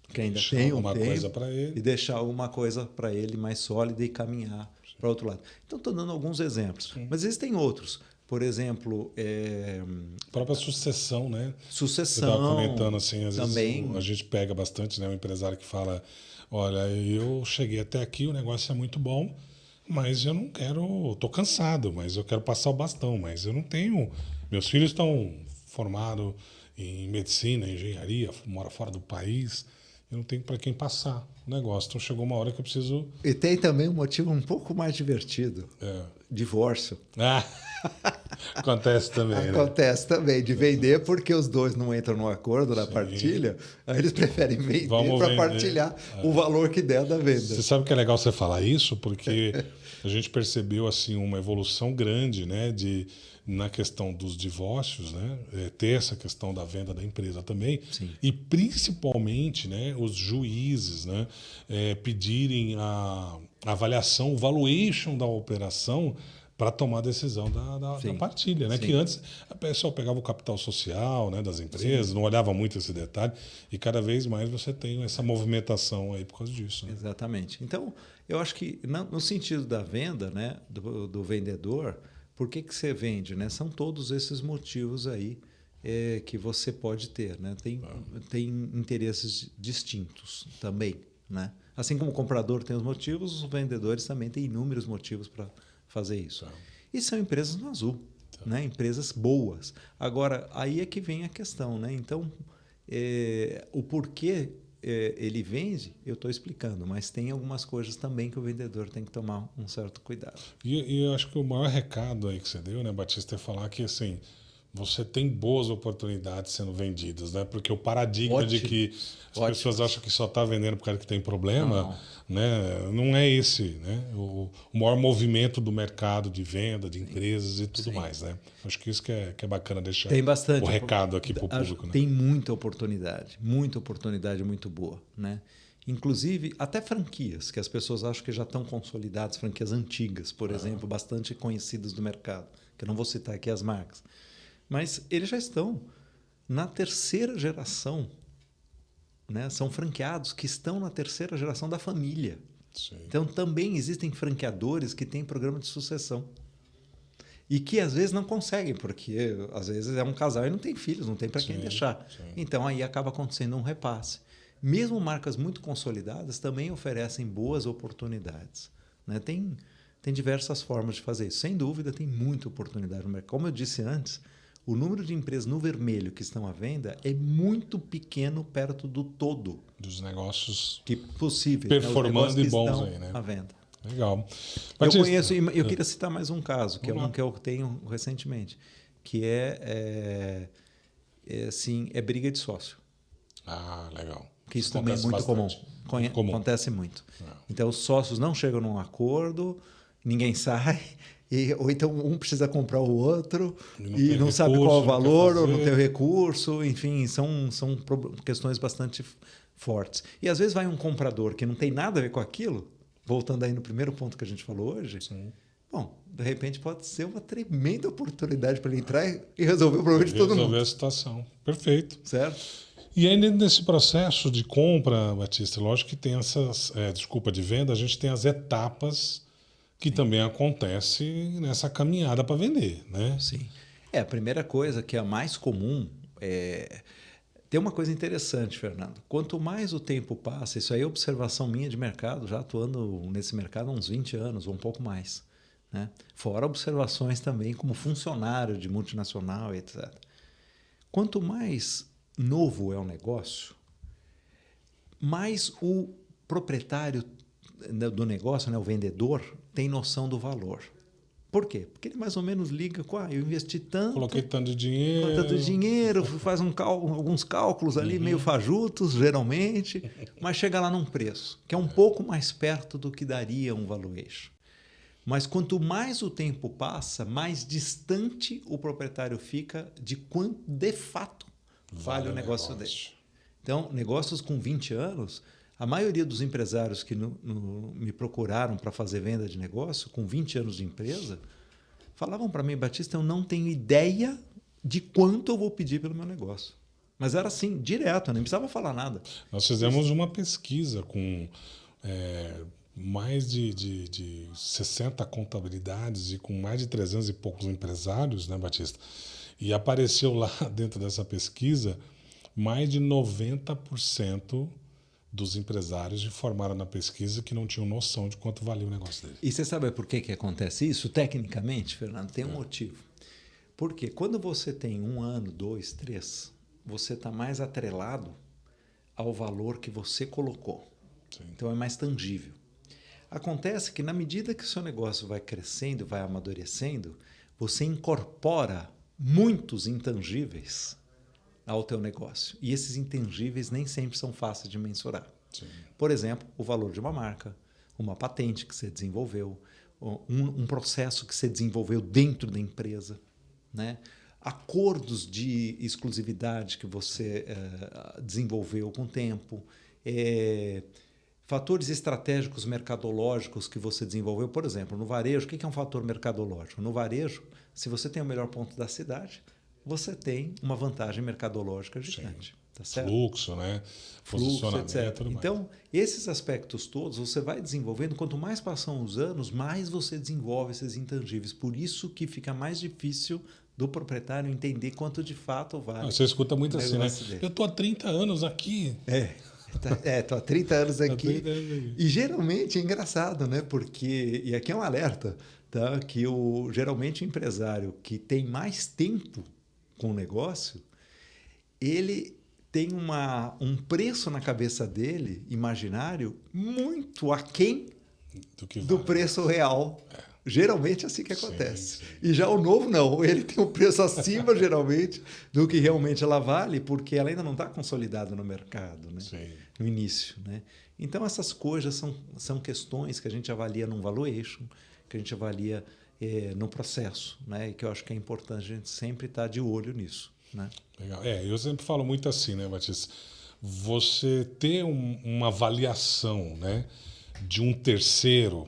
que ainda tem um tempo, coisa para ele. E deixar alguma coisa para ele mais sólida e caminhar para outro lado. Então estou dando alguns exemplos, Sim. Mas existem outros. Por exemplo, a própria sucessão, né? Sucessão. Você estava comentando assim, às também. vezes a gente pega bastante, né? Um empresário que fala, olha, eu cheguei até aqui, o negócio é muito bom, mas eu não quero, estou cansado, mas eu quero passar o bastão, mas eu não tenho. Meus filhos estão formados em medicina, engenharia, moram fora do país, eu não tenho para quem passar o negócio. Então chegou uma hora que eu preciso. E tem também um motivo um pouco mais divertido: divórcio. Acontece também. Acontece também, de vender porque os dois não entram no acordo na partilha, aí eles preferem vender para partilhar o valor que der da venda. Você sabe que é legal você falar isso, porque a gente percebeu assim, uma evolução grande, né, na questão dos divórcios, né, ter essa questão da venda da empresa também. Sim. E principalmente, né, os juízes, né, pedirem a avaliação, o valuation da operação para tomar a decisão da partilha, né? Sim. Que antes a pessoa pegava o capital social, né, das empresas, Sim. não olhava muito esse detalhe, e cada vez mais você tem essa movimentação aí por causa disso. Né? Exatamente. Então, eu acho que no sentido da venda, né, do vendedor, por que você vende? Né? São todos esses motivos aí que você pode ter. Né? Tem interesses distintos também. Né? Assim como o comprador tem os motivos, os vendedores também têm inúmeros motivos para fazer isso. E são empresas no azul, né? Empresas boas. Agora, aí é que vem a questão. Né? Então, o porquê ele vende, eu estou explicando, mas tem algumas coisas também que o vendedor tem que tomar um certo cuidado. E eu acho que o maior recado aí que você deu, né, Batista, é falar que assim, você tem boas oportunidades sendo vendidas, né? Porque o paradigma de que as pessoas acham que só está vendendo por causa que tem problema, né? Não é esse, né? O maior movimento do mercado de venda, de empresas e tudo mais, né? Acho que isso que é bacana deixar tem bastante, o recado aqui para o público. Né? Tem muita oportunidade muito boa, né? Inclusive, até franquias, que as pessoas acham que já estão consolidadas, franquias antigas, por exemplo, bastante conhecidas do mercado, que eu não vou citar aqui as marcas. Mas eles já estão na terceira geração, né? São franqueados que estão na terceira geração da família. Sim. Então, também existem franqueadores que têm programa de sucessão. E que, às vezes, não conseguem, porque, às vezes, é um casal e não tem filhos, não tem para quem deixar. Sim. Então, aí acaba acontecendo um repasse. Mesmo marcas muito consolidadas também oferecem boas oportunidades. Né? Tem diversas formas de fazer isso. Sem dúvida, tem muita oportunidade no mercado. Como eu disse antes, o número de empresas no vermelho que estão à venda é muito pequeno perto do todo Dos negócios que possível, performando né? e bons aí, né? À venda. Legal. Eu conheço, e eu queria citar mais um caso, que é um que eu tenho recentemente, que é briga de sócio. Ah, legal. Que isso também é muito comum. Acontece muito. Então, os sócios não chegam num acordo, ninguém sai, ou então um precisa comprar o outro e não sabe qual é o valor, ou não tem o recurso. Enfim, são questões bastante fortes. E às vezes vai um comprador que não tem nada a ver com aquilo, voltando aí no primeiro ponto que a gente falou hoje. Sim. Bom, de repente pode ser uma tremenda oportunidade para ele entrar e resolver o problema de todo mundo. Resolver a situação. Perfeito. Certo? E aí, nesse processo de compra, Batista, lógico que tem de venda, a gente tem as etapas que também acontecem nessa caminhada para vender, né? Sim. A primeira coisa, que é a mais comum, tem uma coisa interessante, Fernando. Quanto mais o tempo passa, isso aí é observação minha de mercado, já atuando nesse mercado há uns 20 anos ou um pouco mais, né? Fora observações também como funcionário de multinacional, etc. Quanto mais novo é o negócio, mais o proprietário do negócio, né, o vendedor, tem noção do valor. Por quê? Porque ele mais ou menos liga com, eu investi tanto... Coloquei tanto de dinheiro... Tanto de dinheiro, faz alguns cálculos ali, meio fajutos, geralmente, mas chega lá num preço, que é um pouco mais perto do que daria um valuation. Mas quanto mais o tempo passa, mais distante o proprietário fica de quanto, de fato, vale o negócio dele. Então, negócios com 20 anos... A maioria dos empresários que me procuraram para fazer venda de negócio, com 20 anos de empresa, falavam para mim, Batista, eu não tenho ideia de quanto eu vou pedir pelo meu negócio. Mas era assim, direto, eu nem precisava falar nada. Nós fizemos uma pesquisa com mais de 60 contabilidades e com mais de 300 e poucos empresários, né, Batista? E apareceu lá dentro dessa pesquisa mais de 90% dos empresários informaram na pesquisa que não tinham noção de quanto valia o negócio dele. E você sabe por que acontece isso? Tecnicamente, Fernando, tem um motivo. Porque quando você tem 1 ano, 2, 3, você está mais atrelado ao valor que você colocou. Sim. Então é mais tangível. Acontece que na medida que o seu negócio vai crescendo, vai amadurecendo, você incorpora muitos intangíveis ao teu negócio. E esses intangíveis nem sempre são fáceis de mensurar. Sim. Por exemplo, o valor de uma marca, uma patente que você desenvolveu, um processo que você desenvolveu dentro da empresa, né? Acordos de exclusividade que você desenvolveu com o tempo, fatores estratégicos mercadológicos que você desenvolveu. Por exemplo, no varejo, o que é um fator mercadológico? No varejo, se você tem o melhor ponto da cidade, você tem uma vantagem mercadológica gigante. Tá certo? Fluxo, né? Posicionamento, etc. Então, esses aspectos todos você vai desenvolvendo. Quanto mais passam os anos, mais você desenvolve esses intangíveis. Por isso que fica mais difícil do proprietário entender quanto de fato vale. Você escuta muito assim, né? Dele. Eu estou há 30 anos aqui. Estou há 30 anos aqui. 30 anos aqui. E geralmente é engraçado, né? Porque, e aqui é um alerta, tá? Que geralmente o empresário que tem mais tempo com o negócio, ele tem um preço na cabeça dele, imaginário, muito aquém do preço real. Geralmente é assim que acontece. Sim. E já o novo não, ele tem um preço acima, geralmente, do que realmente ela vale, porque ela ainda não está consolidada no mercado, né? No início. Né? Então, essas coisas são questões que a gente avalia num valuation, que a gente avalia no processo, né? E que eu acho que é importante a gente sempre estar de olho nisso. Né? Legal. Eu sempre falo muito assim, né, Batista? Você ter uma avaliação, né, de um terceiro,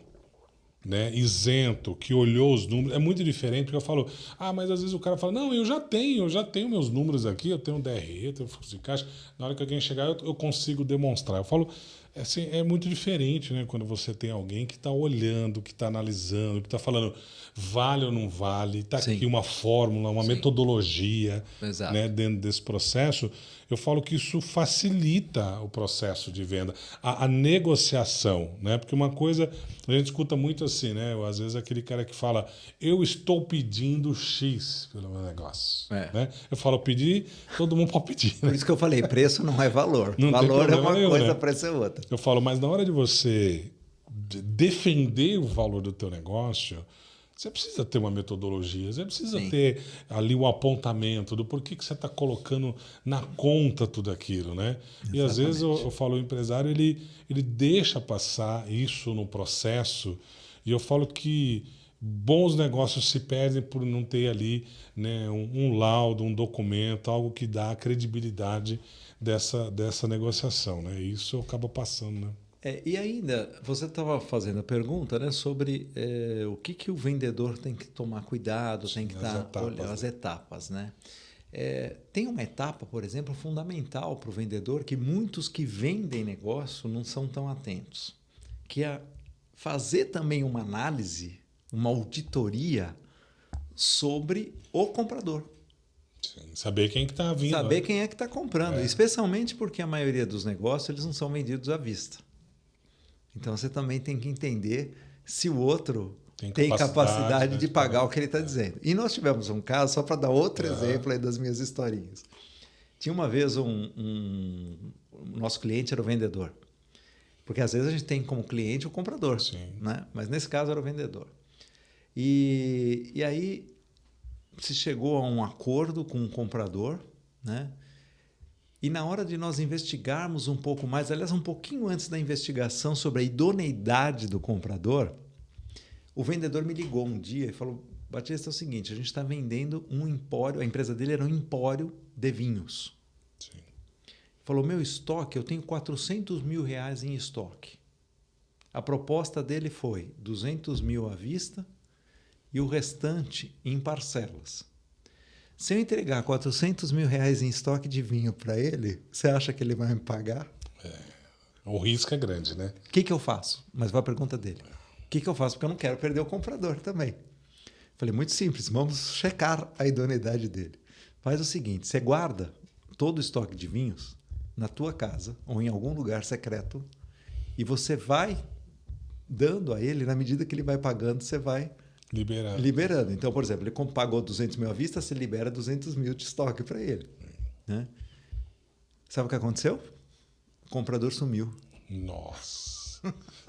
né, isento, que olhou os números, é muito diferente, porque eu falo, mas às vezes o cara fala, não, eu já tenho meus números aqui, eu tenho DRE, eu tenho fluxo de caixa, na hora que alguém chegar eu consigo demonstrar. Eu falo, assim, é muito diferente, né? Quando você tem alguém que está olhando, que está analisando, que está falando vale ou não vale, está Sim. aqui uma fórmula, uma Sim. metodologia, Exato. né, dentro desse processo. Eu falo que isso facilita o processo de venda, a negociação, né? Porque uma coisa, a gente escuta muito assim, né? Às vezes aquele cara que fala, eu estou pedindo X pelo meu negócio. Né? Eu falo, pedir, todo mundo pode pedir. Né? Por isso que eu falei, preço não é valor. Não valor é uma nenhum, coisa, né? preço é outra. Eu falo, mas na hora de você defender o valor do teu negócio, você precisa ter uma metodologia, você precisa Sim. ter ali o apontamento do porquê que você está colocando na conta tudo aquilo, né? Exatamente. E às vezes eu falo, o empresário ele deixa passar isso no processo, e eu falo que bons negócios se perdem por não ter ali, né, um laudo, um documento, algo que dá credibilidade dessa negociação, né? E isso acaba passando, né? E ainda, você estava fazendo a pergunta, né, sobre o que o vendedor tem que tomar cuidado, tem que olhar as etapas, né? Tem uma etapa, por exemplo, fundamental para o vendedor que muitos que vendem negócio não são tão atentos, que é fazer também uma análise, uma auditoria sobre o comprador. Sim, saber quem que está vindo. Saber quem é que está comprando, especialmente porque a maioria dos negócios eles não são vendidos à vista. Então você também tem que entender se o outro tem capacidade de pagar o que ele está dizendo. E nós tivemos um caso, só para dar outro exemplo aí das minhas historinhas. Tinha uma vez nosso cliente era o vendedor. Porque às vezes a gente tem como cliente o comprador, né? Mas nesse caso era o vendedor. E aí se chegou a um acordo com o comprador, né? E na hora de nós investigarmos um pouco mais, aliás, um pouquinho antes da investigação sobre a idoneidade do comprador, o vendedor me ligou um dia e falou, Batista, é o seguinte, a gente está vendendo um empório, a empresa dele era um empório de vinhos. Sim. Falou, meu estoque, eu tenho 400 mil reais em estoque. A proposta dele foi 200 mil à vista e o restante em parcelas. Se eu entregar 400 mil reais em estoque de vinho para ele, você acha que ele vai me pagar? O risco é grande, né? O que eu faço? Mas vai a pergunta dele. O que eu faço? Porque eu não quero perder o comprador também. Falei, muito simples, vamos checar a idoneidade dele. Faz o seguinte, você guarda todo o estoque de vinhos na tua casa ou em algum lugar secreto e você vai dando a ele, na medida que ele vai pagando, você vai liberando. Então, por exemplo, ele pagou 200 mil à vista, você libera 200 mil de estoque para ele. Né? Sabe o que aconteceu? O comprador sumiu. Nossa.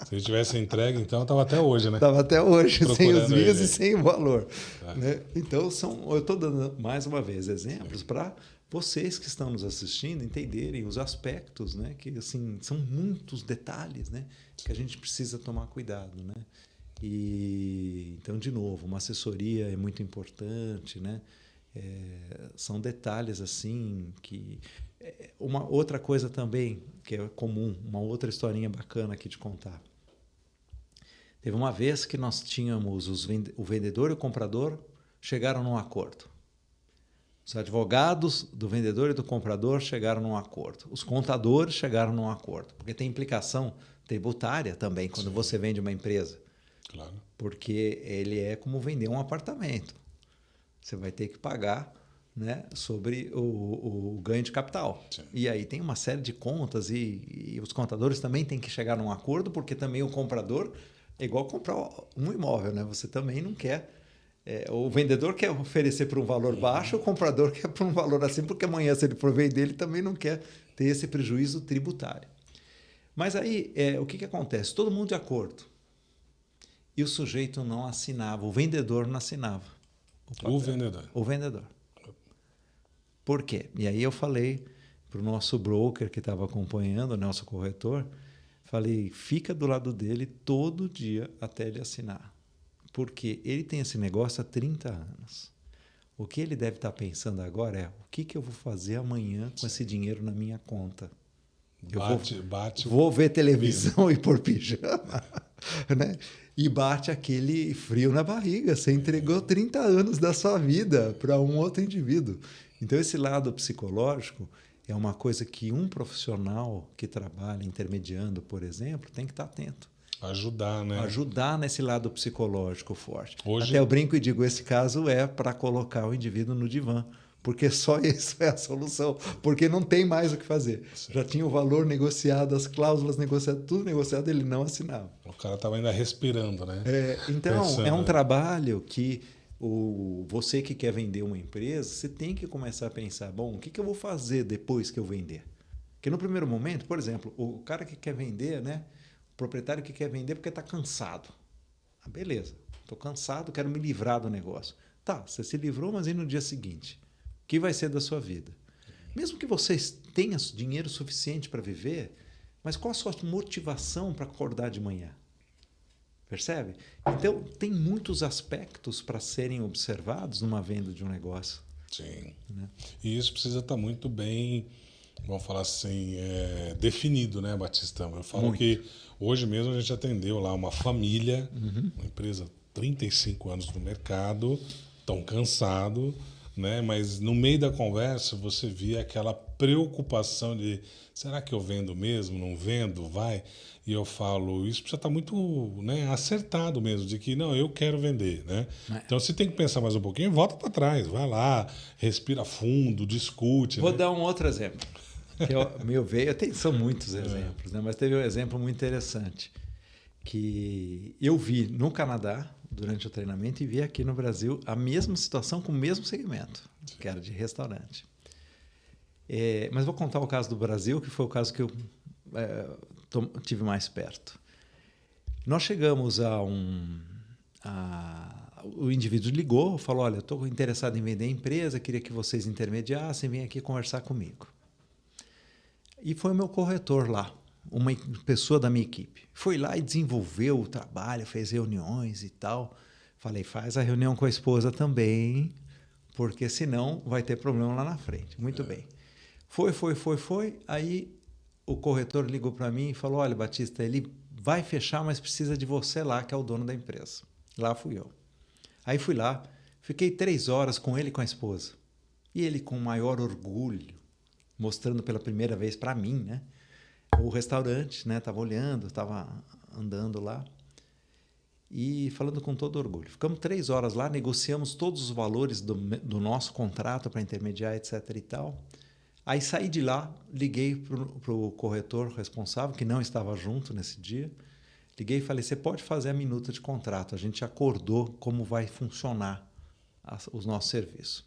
Se ele tivesse entregue, então estava até hoje, né? Estava até hoje, sem os vinhos ele. E sem o valor. Né? Então, eu estou dando, mais uma vez, exemplos para vocês que estão nos assistindo entenderem os aspectos, né? Que assim, são muitos detalhes, né? Que a gente precisa tomar cuidado. Né? E, então, de novo, uma assessoria é muito importante, né? São detalhes assim que... Uma outra coisa também que é comum, uma outra historinha bacana aqui de contar. Teve uma vez que nós tínhamos o vendedor e o comprador chegaram num acordo. Os advogados do vendedor e do comprador chegaram num acordo. Os contadores chegaram num acordo. Porque tem implicação tributária também quando você vende uma empresa. Claro. Porque ele é como vender um apartamento. Você vai ter que pagar, né, sobre o ganho de capital. Sim. E aí tem uma série de contas e os contadores também têm que chegar num acordo, porque também o comprador é igual comprar um imóvel, né? Você também não quer... o vendedor quer oferecer por um valor baixo, o comprador quer por um valor acima, porque amanhã, se ele for vender, ele também não quer ter esse prejuízo tributário. Mas aí, o que acontece? Todo mundo de acordo. E o sujeito não assinava, o vendedor não assinava. O vendedor. Por quê? E aí eu falei para o nosso broker que estava acompanhando, o nosso corretor, falei, fica do lado dele todo dia até ele assinar. Porque ele tem esse negócio há 30 anos. O que ele deve estar pensando agora é, o que eu vou fazer amanhã com esse dinheiro na minha conta? Vou ver televisão e pôr pijama, né? E bate aquele frio na barriga. Você entregou 30 anos da sua vida para um outro indivíduo. Então, esse lado psicológico é uma coisa que um profissional que trabalha intermediando, por exemplo, tem que estar atento. Ajudar, né? Ajudar nesse lado psicológico forte. Hoje... Até eu brinco e digo, esse caso é para colocar o indivíduo no divã, porque só isso é a solução, porque não tem mais o que fazer. Sim. Já tinha o valor negociado, as cláusulas negociadas, tudo negociado, ele não assinava. O cara estava ainda respirando, né? Então, pensando, é um trabalho que você que quer vender uma empresa, você tem que começar a pensar, bom, o que eu vou fazer depois que eu vender? Porque no primeiro momento, por exemplo, o cara que quer vender, né? O proprietário que quer vender porque está cansado. Ah, beleza, estou cansado, quero me livrar do negócio. Tá, você se livrou, mas e no dia seguinte? O que vai ser da sua vida? Mesmo que você tenha dinheiro suficiente para viver, mas qual a sua motivação para acordar de manhã? Percebe? Então, tem muitos aspectos para serem observados numa venda de um negócio. Sim. Né? E isso precisa estar muito bem, vamos falar assim, definido, né, Batistão? Eu falo muito. Que hoje mesmo a gente atendeu lá uma família, uma empresa 35 anos no mercado, tão cansado, né? Mas no meio da conversa você via aquela preocupação de será que eu vendo mesmo, não vendo, vai? E eu falo, isso precisa estar muito, né, acertado mesmo, de que não, eu quero vender, né? Então você tem que pensar mais um pouquinho, volta para trás, vai lá, respira fundo, discute. Vou dar um outro exemplo. São muitos exemplos, né? Mas teve um exemplo muito interessante que eu vi no Canadá durante o treinamento e vi aqui no Brasil a mesma situação com o mesmo segmento, que era de restaurante. Mas vou contar o caso do Brasil, que foi o caso que eu tive mais perto. Nós chegamos o indivíduo ligou, falou, olha, eu estou interessado em vender a empresa, queria que vocês intermediassem, vem aqui conversar comigo. E foi o meu corretor lá, uma pessoa da minha equipe. Foi lá e desenvolveu o trabalho, fez reuniões e tal. Falei, faz a reunião com a esposa também, porque senão vai ter problema lá na frente. Muito bem. Foi. Aí o corretor ligou para mim e falou, olha, Batista, ele vai fechar, mas precisa de você lá, que é o dono da empresa. Lá fui eu. Aí fui lá, fiquei 3 horas com ele e com a esposa. E ele, com maior orgulho, mostrando pela primeira vez para mim, né? O restaurante, né? Estava olhando, estava andando lá e falando com todo orgulho. Ficamos 3 horas lá, negociamos todos os valores do nosso contrato para intermediar, etc. e tal. Aí saí de lá, liguei para o corretor responsável, que não estava junto nesse dia. Liguei e falei, você pode fazer a minuta de contrato. A gente acordou como vai funcionar os nossos serviços.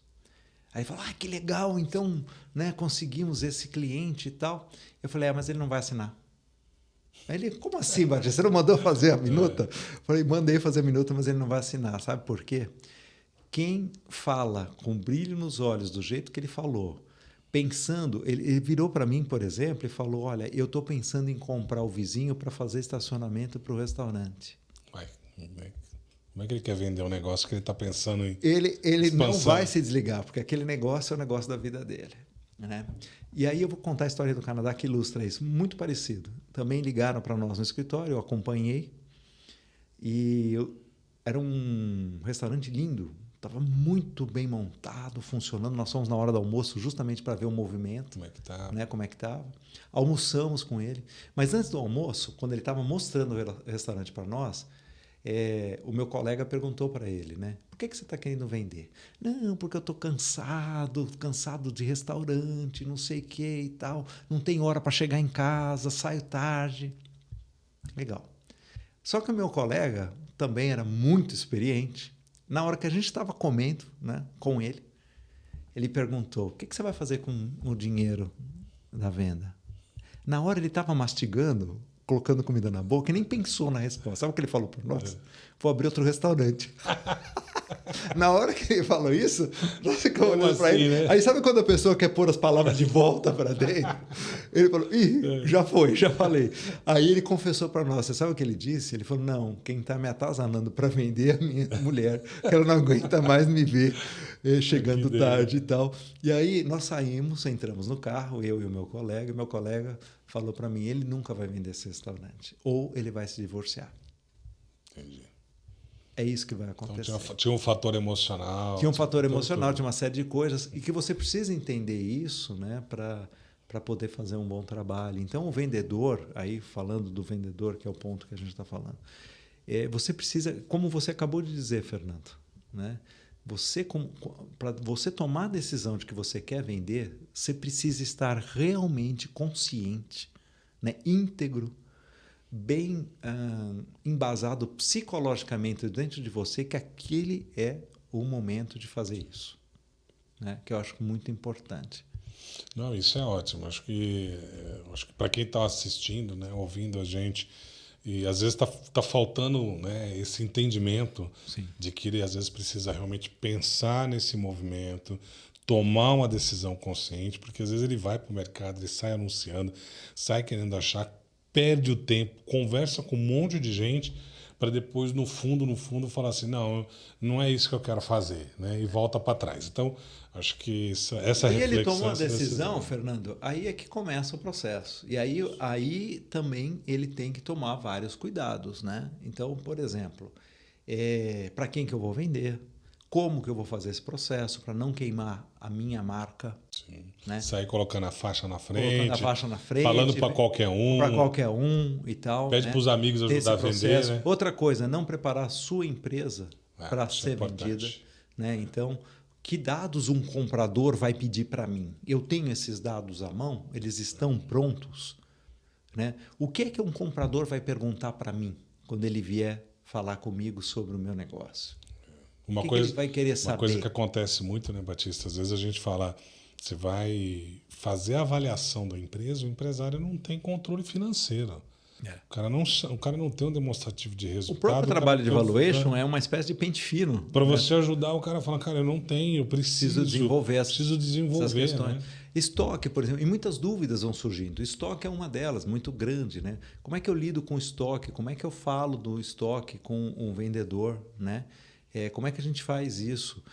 Aí ele falou, que legal, então, né, conseguimos esse cliente e tal. Eu falei, mas ele não vai assinar. Aí ele, como assim, Batista? Você não mandou fazer a minuta? Eu falei, mandei fazer a minuta, mas ele não vai assinar. Sabe por quê? Quem fala com brilho nos olhos do jeito que ele falou, pensando, ele virou para mim, por exemplo, e falou, olha, eu estou pensando em comprar o vizinho para fazer estacionamento para o restaurante. Como é que ele quer vender um negócio que ele está pensando em Ele não vai se desligar, porque aquele negócio é o negócio da vida dele. Né? E aí eu vou contar a história do Canadá que ilustra isso. Muito parecido. Também ligaram para nós no escritório, eu acompanhei. Era um restaurante lindo, estava muito bem montado, funcionando. Nós fomos na hora do almoço justamente para ver o movimento. Como é que estava? Né? Como é que estava. Almoçamos com ele. Mas antes do almoço, quando ele estava mostrando o restaurante para nós, o meu colega perguntou para ele, né? Por que você está querendo vender? Não, porque eu estou cansado de restaurante, não sei o que e tal. Não tem hora para chegar em casa, saio tarde. Legal. Só que o meu colega também era muito experiente. Na hora que a gente estava comendo, né, com ele, ele perguntou, o que você vai fazer com o dinheiro da venda? Na hora ele estava mastigando, colocando comida na boca e nem pensou na resposta. Sabe o que ele falou para nós? Vou abrir outro restaurante. Na hora que ele falou isso, nós ficamos olhando para ele. Né? Aí sabe quando a pessoa quer pôr as palavras de volta para dentro? Ele falou, já falei. Aí ele confessou para nós. Você sabe o que ele disse? Ele falou, não, quem está me atazanando para vender é a minha mulher, que ela não aguenta mais me ver chegando tarde e tal. E aí nós saímos, entramos no carro, eu e o meu colega. E meu colega falou para mim, ele nunca vai vender esse restaurante. Ou ele vai se divorciar. Entendi. É isso que vai acontecer. Então, tinha um fator emocional. Tinha um fator emocional, tinha uma série de coisas. E que você precisa entender isso, né, para para poder fazer um bom trabalho. Então, o vendedor, aí falando do vendedor, que é o ponto que a gente está falando, você precisa, como você acabou de dizer, Fernando, né? Para você tomar a decisão de que você quer vender, você precisa estar realmente consciente, né? Íntegro, bem embasado psicologicamente dentro de você que aquele é o momento de fazer isso, né? Que eu acho muito importante. Não, isso é ótimo. Acho que para quem está assistindo, né, ouvindo a gente, e às vezes tá faltando, né, esse entendimento Sim. de que ele às vezes precisa realmente pensar nesse movimento, tomar uma decisão consciente, porque às vezes ele vai para o mercado, ele sai anunciando, sai querendo achar, perde o tempo, conversa com um monte de gente para depois, no fundo, falar assim, não é isso que eu quero fazer, né? E volta para trás. Então, acho que essa Aí reflexão... ele tomou a decisão, Fernando, aí é que começa o processo. E aí também ele tem que tomar vários cuidados, né? Então, por exemplo, para quem que eu vou vender? Como que eu vou fazer esse processo para não queimar a minha marca? Sim. Né? Sair colocando a faixa na frente. Colocando a faixa na frente. Falando para qualquer um. Para qualquer um e tal. Pede né? para os amigos ajudar a vender. Né? Outra coisa, não preparar a sua empresa para ser vendida. Né? Então, que dados um comprador vai pedir para mim? Eu tenho esses dados à mão? Eles estão prontos? Né? O que é que um comprador vai perguntar para mim quando ele vier falar comigo sobre o meu negócio? Uma que coisa, ele vai querer saber? Uma coisa que acontece muito, né, Batista? Às vezes a gente fala, você vai fazer a avaliação da empresa, o empresário não tem controle financeiro. O cara não tem um demonstrativo de resultado. O próprio trabalho de valuation é uma espécie de pente fino. Para você ajudar, o cara fala, cara, eu não tenho, eu preciso desenvolver essas questões. Né? Estoque, por exemplo, e muitas dúvidas vão surgindo. Estoque é uma delas, muito grande. Né? Como é que eu lido com estoque? Como é que eu falo do estoque com um vendedor? Né? Como é que a gente faz isso?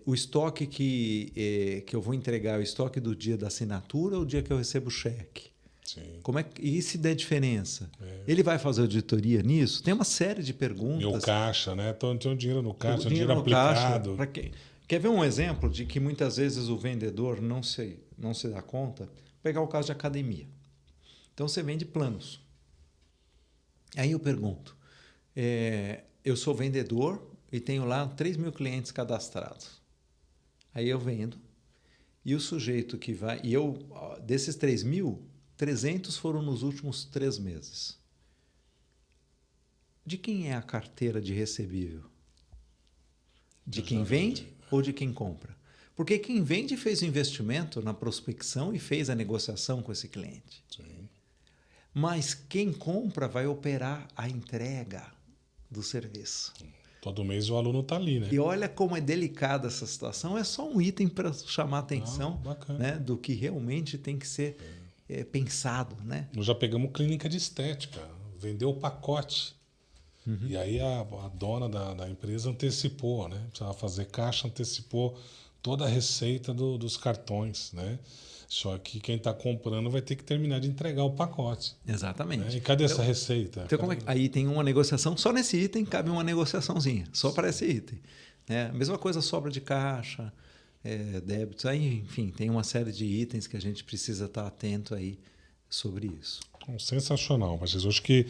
O estoque que eu vou entregar, o estoque do dia da assinatura ou o dia que eu recebo o cheque? Sim. E se der diferença? Ele vai fazer auditoria nisso? Tem uma série de perguntas. E o caixa, né? Então tem um dinheiro no caixa, um dinheiro aplicado. Quer ver um exemplo de que muitas vezes o vendedor não se dá conta? Pegar o caso de academia. Então você vende planos. Aí eu pergunto, eu sou vendedor e tenho lá 3.000 clientes cadastrados. Aí eu vendo e o sujeito que vai... desses 3.000, 300 foram nos últimos 3 meses. De quem é a carteira de recebível? De quem vende ou de quem compra? Porque quem vende fez o investimento na prospecção e fez a negociação com esse cliente. Sim. Mas quem compra vai operar a entrega do serviço. Todo mês o aluno está ali, né? E olha como é delicada essa situação. É só um item para chamar a atenção né, do que realmente tem que ser pensado. Né? Nós já pegamos clínica de estética, vendeu o pacote. Uhum. E aí a dona da empresa antecipou, né? Precisava fazer caixa, antecipou toda a receita dos cartões, né? Só que quem está comprando vai ter que terminar de entregar o pacote. Exatamente. Né? E cadê essa receita? Então, aí tem uma negociação, só nesse item cabe uma negociaçãozinha, só para esse item. A mesma coisa, sobra de caixa, débitos, aí, enfim, tem uma série de itens que a gente precisa estar atento aí sobre isso. Sensacional, mas eu acho que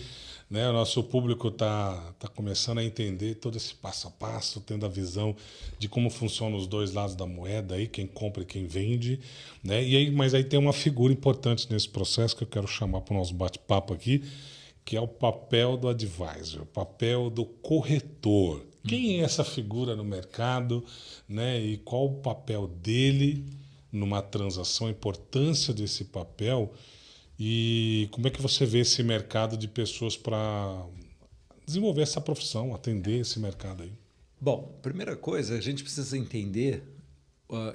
né, o nosso público está começando a entender todo esse passo a passo, tendo a visão de como funcionam os dois lados da moeda, aí, quem compra e quem vende. Né? Mas aí tem uma figura importante nesse processo que eu quero chamar para o nosso bate-papo aqui, que é o papel do advisor, o papel do corretor. Quem é essa figura no mercado, né? E qual o papel dele numa transação, a importância desse papel. E como é que você vê esse mercado de pessoas para desenvolver essa profissão, atender esse mercado aí? Bom, primeira coisa, a gente precisa entender,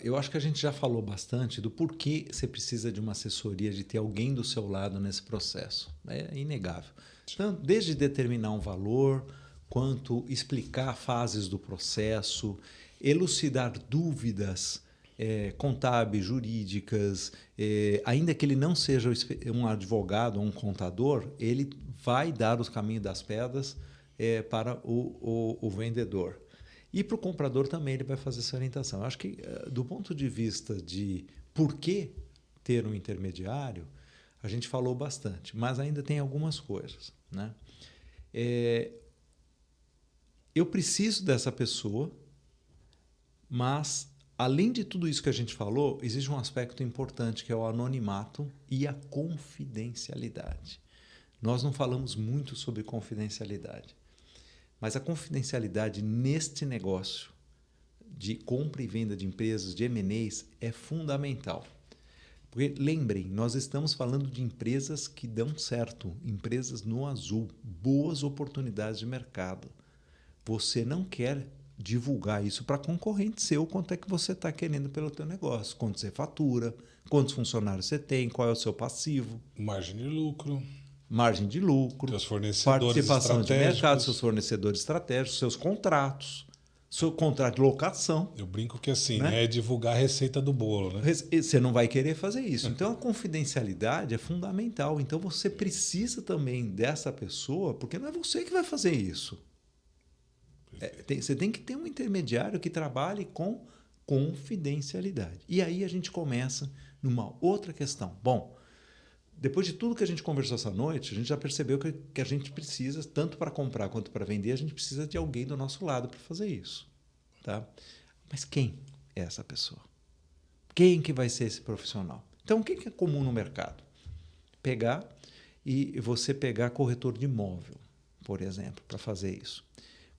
eu acho que a gente já falou bastante do porquê você precisa de uma assessoria, de ter alguém do seu lado nesse processo. É inegável. Então, desde determinar um valor, quanto explicar fases do processo, elucidar dúvidas contábeis, jurídicas, ainda que ele não seja um advogado ou um contador, ele vai dar os caminhos das pedras para o vendedor. E para o comprador também ele vai fazer essa orientação. Eu acho que, do ponto de vista de por que ter um intermediário, a gente falou bastante, mas ainda tem algumas coisas, né? Eu preciso dessa pessoa, mas, além de tudo isso que a gente falou, existe um aspecto importante que é o anonimato e a confidencialidade. Nós não falamos muito sobre confidencialidade, mas a confidencialidade neste negócio de compra e venda de empresas, de M&As, é fundamental. Porque, lembrem, nós estamos falando de empresas que dão certo, empresas no azul, boas oportunidades de mercado. Você não quer divulgar isso para concorrente seu, quanto é que você está querendo pelo teu negócio, quanto você fatura, quantos funcionários você tem, qual é o seu passivo. Margem de lucro, Teus fornecedores participação de mercado, seus estratégicos. fornecedores estratégicos, seus contratos, seu contrato de locação. Eu brinco que assim, Né? é divulgar a receita do bolo, né? Você não vai querer fazer isso. Então, a confidencialidade é fundamental. Então, você precisa também dessa pessoa, porque não é você que vai fazer isso. Você tem que ter um intermediário que trabalhe com confidencialidade. E aí a gente começa numa outra questão. Bom, depois de tudo que a gente conversou essa noite, a gente já percebeu que a gente precisa, tanto para comprar quanto para vender, a gente precisa de alguém do nosso lado para fazer isso. Tá? Mas quem é essa pessoa? Quem que vai ser esse profissional? Então, o que é comum no mercado? Você pegar corretor de imóvel, por exemplo, para fazer isso.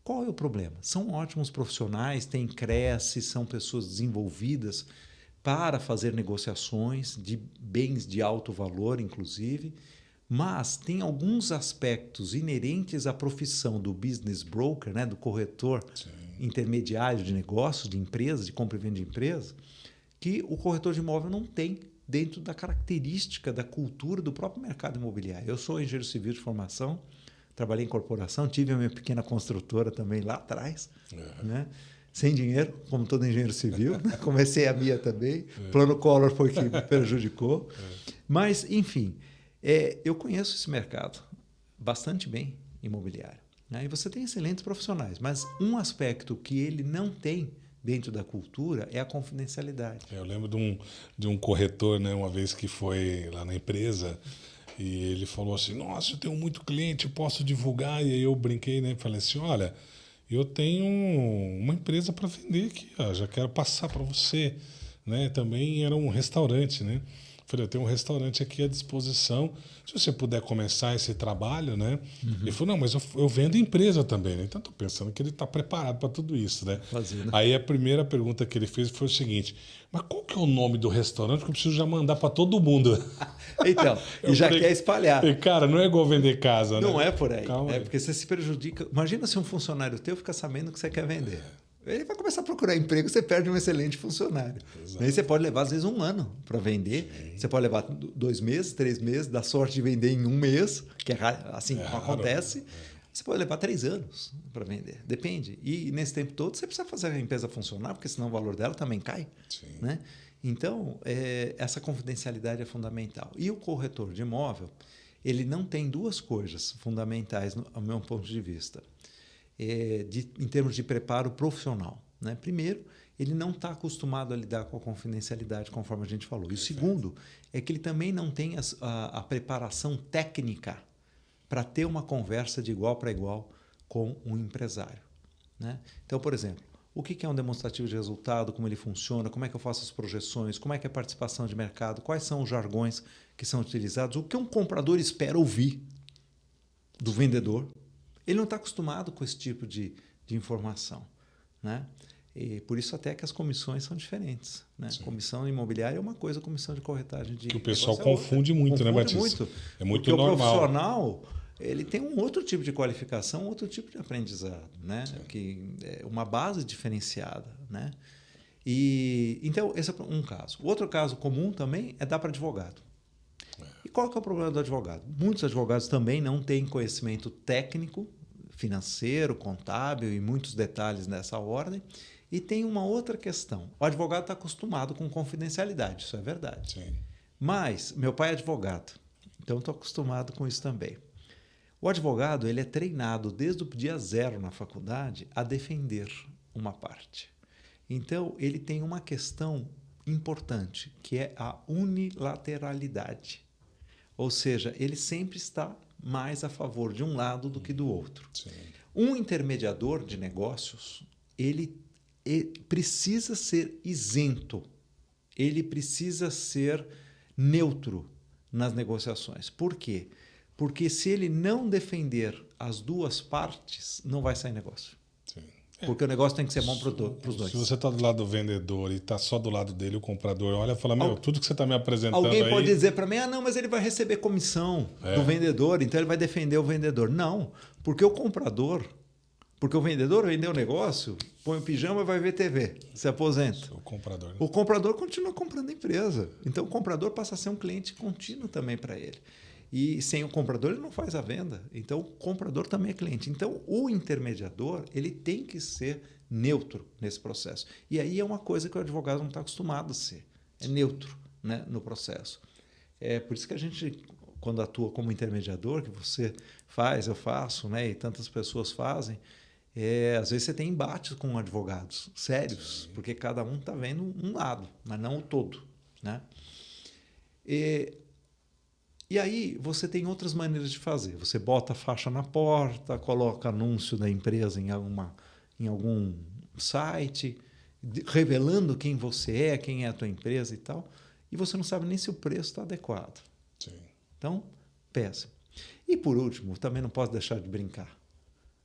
Qual é o problema? São ótimos profissionais, crescem, são pessoas desenvolvidas para fazer negociações de bens de alto valor, inclusive, mas tem alguns aspectos inerentes à profissão do business broker, né, do corretor intermediário de negócios, de empresas, de compra e venda de empresas, que o corretor de imóvel não tem dentro da característica, da cultura do próprio mercado imobiliário. Eu sou engenheiro civil de formação, trabalhei em corporação, tive a minha pequena construtora também lá atrás, né? Sem dinheiro, como todo engenheiro civil. Comecei a minha também. Plano Collor foi que me prejudicou. Mas, enfim, eu conheço esse mercado bastante bem, imobiliário. Né? E você tem excelentes profissionais, mas um aspecto que ele não tem dentro da cultura é a confidencialidade. Eu lembro de um corretor, né, uma vez que foi lá na empresa e ele falou assim, nossa, eu tenho muito cliente, eu posso divulgar. E aí eu brinquei, né, falei assim, olha, eu tenho uma empresa para vender aqui, ó, já quero passar para você. Né? Também era um restaurante, né? Falei, eu tenho um restaurante aqui à disposição. Se você puder começar esse trabalho, né? Ele falou, não, mas eu vendo empresa também, né? Então, estou pensando que ele está preparado para tudo isso, né? Fazendo. Aí a primeira pergunta que ele fez foi o seguinte, mas qual que é o nome do restaurante que eu preciso já mandar para todo mundo? Então, e já quer espalhar. Falei, cara, não é igual vender casa, né? Não é por aí. Calma aí. Porque você se prejudica. Imagina se um funcionário teu fica sabendo que você quer vender. Ele vai começar a procurar emprego, você perde um excelente funcionário. Aí você pode levar, às vezes, 1 ano para vender. Sim. Você pode levar 2 meses, 3 meses, dá sorte de vender em 1 mês, que assim não acontece. Você pode levar 3 anos para vender. Depende. E nesse tempo todo, você precisa fazer a empresa funcionar, porque senão o valor dela também cai. Sim. Né? Então, essa confidencialidade é fundamental. E o corretor de imóvel, ele não tem 2 coisas fundamentais, ao meu ponto de vista. Em termos de preparo profissional. Né? Primeiro, ele não está acostumado a lidar com a confidencialidade, conforme a gente falou. E o segundo é que ele também não tem a preparação técnica para ter uma conversa de igual para igual com um empresário. Né? Então, por exemplo, o que é um demonstrativo de resultado, como ele funciona, como é que eu faço as projeções, como é que é a participação de mercado, quais são os jargões que são utilizados, o que um comprador espera ouvir do vendedor. Ele não está acostumado com esse tipo de informação. Né? E por isso até que as comissões são diferentes. Né? Comissão imobiliária é uma coisa, comissão de corretagem de... Que o pessoal confunde muito, né, Batista? Muito, é muito porque normal. O profissional ele tem um outro tipo de qualificação, outro tipo de aprendizado. Né? Que é uma base diferenciada. Né? Então, esse é um caso. O outro caso comum também é dar para advogado. E qual que é o problema do advogado? Muitos advogados também não têm conhecimento técnico, financeiro, contábil e muitos detalhes nessa ordem. E tem uma outra questão. O advogado está acostumado com confidencialidade, isso é verdade. Sim. Mas meu pai é advogado, então estou acostumado com isso também. O advogado ele é treinado desde o dia 0 na faculdade a defender uma parte. Então, ele tem uma questão importante, que é a unilateralidade. Ou seja, ele sempre está mais a favor de um lado do que do outro. Sim. Um intermediador de negócios, ele precisa ser isento, ele precisa ser neutro nas negociações. Por quê? Porque se ele não defender as duas partes, não vai sair negócio. Sim. Porque o negócio tem que ser bom para os dois. Se você está do lado do vendedor e está só do lado dele, o comprador olha e fala, meu, tudo que você está me apresentando Alguém aí... pode dizer para mim, não, mas ele vai receber comissão do vendedor, então ele vai defender o vendedor. Não, porque o comprador, porque o vendedor vendeu o negócio, põe o pijama e vai ver TV, se aposenta. O comprador. Né? O comprador continua comprando a empresa. Então o comprador passa a ser um cliente contínuo também para ele. E sem o comprador ele não faz a venda. Então o comprador também é cliente. Então o intermediador ele tem que ser neutro nesse processo. E aí é uma coisa que o advogado não está acostumado a ser. É neutro, né, no processo. É por isso que a gente, quando atua como intermediador, que você faz, eu faço, né, e tantas pessoas fazem, às vezes você tem embates com advogados sérios, Sim. porque cada um está vendo um lado, mas não o todo, né? E aí você tem outras maneiras de fazer. Você bota a faixa na porta, coloca anúncio da empresa em algum site, revelando quem você é, quem é a tua empresa e tal, e você não sabe nem se o preço está adequado. Sim. Então, péssimo. E por último, também não posso deixar de brincar.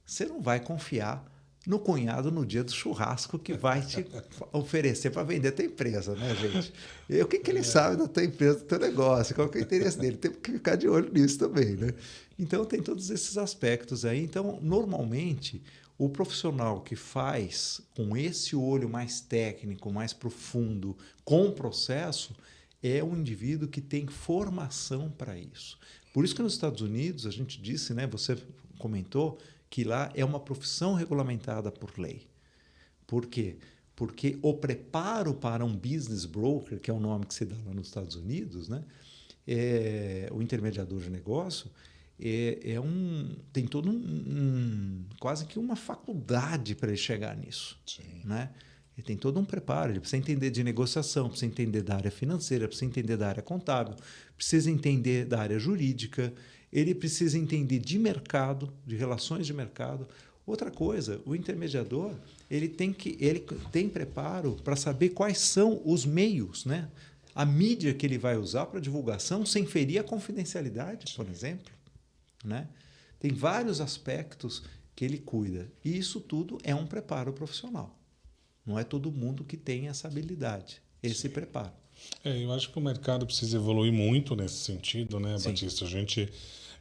Você não vai confiar no cunhado no dia do churrasco que vai te oferecer para vender a tua empresa, né, gente? E o que ele sabe da tua empresa, do teu negócio, qual que é o interesse dele? Temos que ficar de olho nisso também, né? Então, tem todos esses aspectos aí. Então, normalmente, o profissional que faz com esse olho mais técnico, mais profundo, com o processo, é um indivíduo que tem formação para isso. Por isso que nos Estados Unidos, a gente disse, né, você comentou, que lá é uma profissão regulamentada por lei. Por quê? Porque o preparo para um business broker, que é o nome que se dá lá nos Estados Unidos, né? O intermediador de negócio, tem todo quase que uma faculdade para ele chegar nisso. Sim. Né? Ele tem todo um preparo, ele precisa entender de negociação, precisa entender da área financeira, precisa entender da área contábil, precisa entender da área jurídica, ele precisa entender de mercado, de relações de mercado. Outra coisa, o intermediador ele tem preparo para saber quais são os meios, né? A mídia que ele vai usar para divulgação sem ferir a confidencialidade, Sim. por exemplo. Né? Tem vários aspectos que ele cuida. E isso tudo é um preparo profissional. Não é todo mundo que tem essa habilidade, esse Sim. preparo. Eu acho que o mercado precisa evoluir muito nesse sentido, né, Sim. Batista? A gente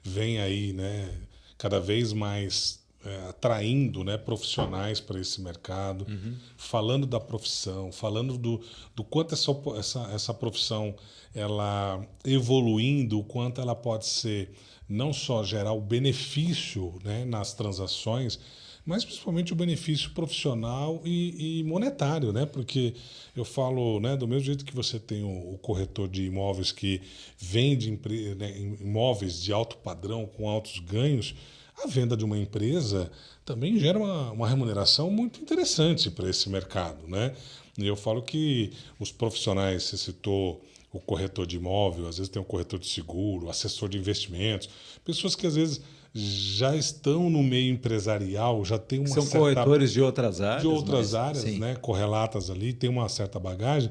vem aí, né, cada vez mais atraindo, né, profissionais para esse mercado, falando da profissão, falando do quanto essa profissão ela evoluindo, o quanto ela pode ser não só gerar o benefício, né, nas transações, mas principalmente o benefício profissional e monetário, né? Porque eu falo, né, do mesmo jeito que você tem o corretor de imóveis que vende né, imóveis de alto padrão com altos ganhos, a venda de uma empresa também gera uma remuneração muito interessante para esse mercado, né? E eu falo que os profissionais, você citou o corretor de imóvel, às vezes tem o corretor de seguro, assessor de investimentos, pessoas que às vezes já estão no meio empresarial, já tem uma São corretores de outras áreas. De outras áreas, né, correlatas ali, tem uma certa bagagem.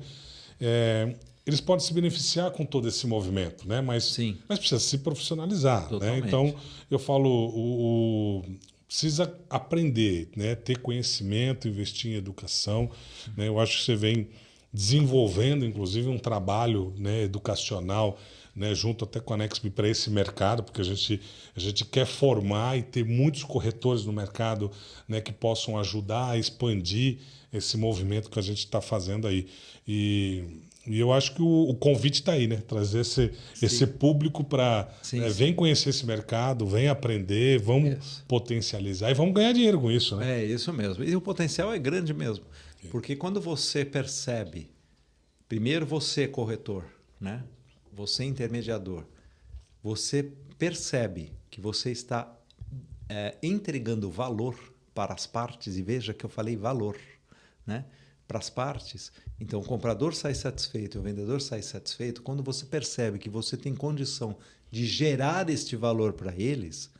Eles podem se beneficiar com todo esse movimento, né? Mas precisa se profissionalizar. Né? Então, eu falo, precisa aprender, né? Ter conhecimento, investir em educação. Né? Eu acho que você vem desenvolvendo, inclusive, um trabalho, né, educacional, né, junto até com a Nexb para esse mercado, porque a gente quer formar e ter muitos corretores no mercado, né, que possam ajudar a expandir esse movimento que a gente está fazendo aí. E eu acho que o convite está aí, né? Trazer esse público para vem conhecer esse mercado, vem aprender, vamos potencializar e vamos ganhar dinheiro com isso, né? É isso mesmo. E o potencial é grande mesmo. Porque quando você percebe, primeiro você corretor, né? Você intermediador, você percebe que você está entregando valor para as partes, e veja que eu falei valor, né? para as partes, então o comprador sai satisfeito e o vendedor sai satisfeito, quando você percebe que você tem condição de gerar este valor para eles,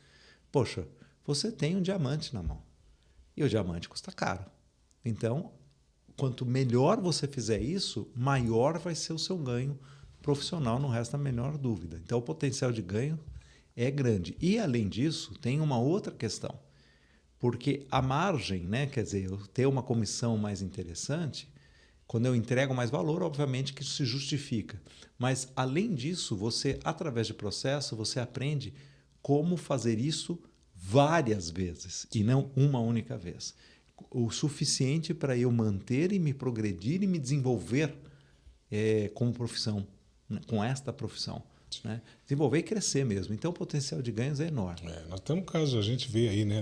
poxa, você tem um diamante na mão. E o diamante custa caro. Então, quanto melhor você fizer isso, maior vai ser o seu ganho profissional, não resta a menor dúvida. Então, o potencial de ganho é grande. E, além disso, tem uma outra questão. Porque a margem, né, quer dizer, eu ter uma comissão mais interessante, quando eu entrego mais valor, obviamente que isso se justifica. Mas, além disso, você, através de processo, você aprende como fazer isso várias vezes e não uma única vez. O suficiente para eu manter e me progredir e me desenvolver como profissão, né, com esta profissão. Né? Desenvolver e crescer mesmo. Então, o potencial de ganhos é enorme. Nós temos casos, a gente vê aí, né,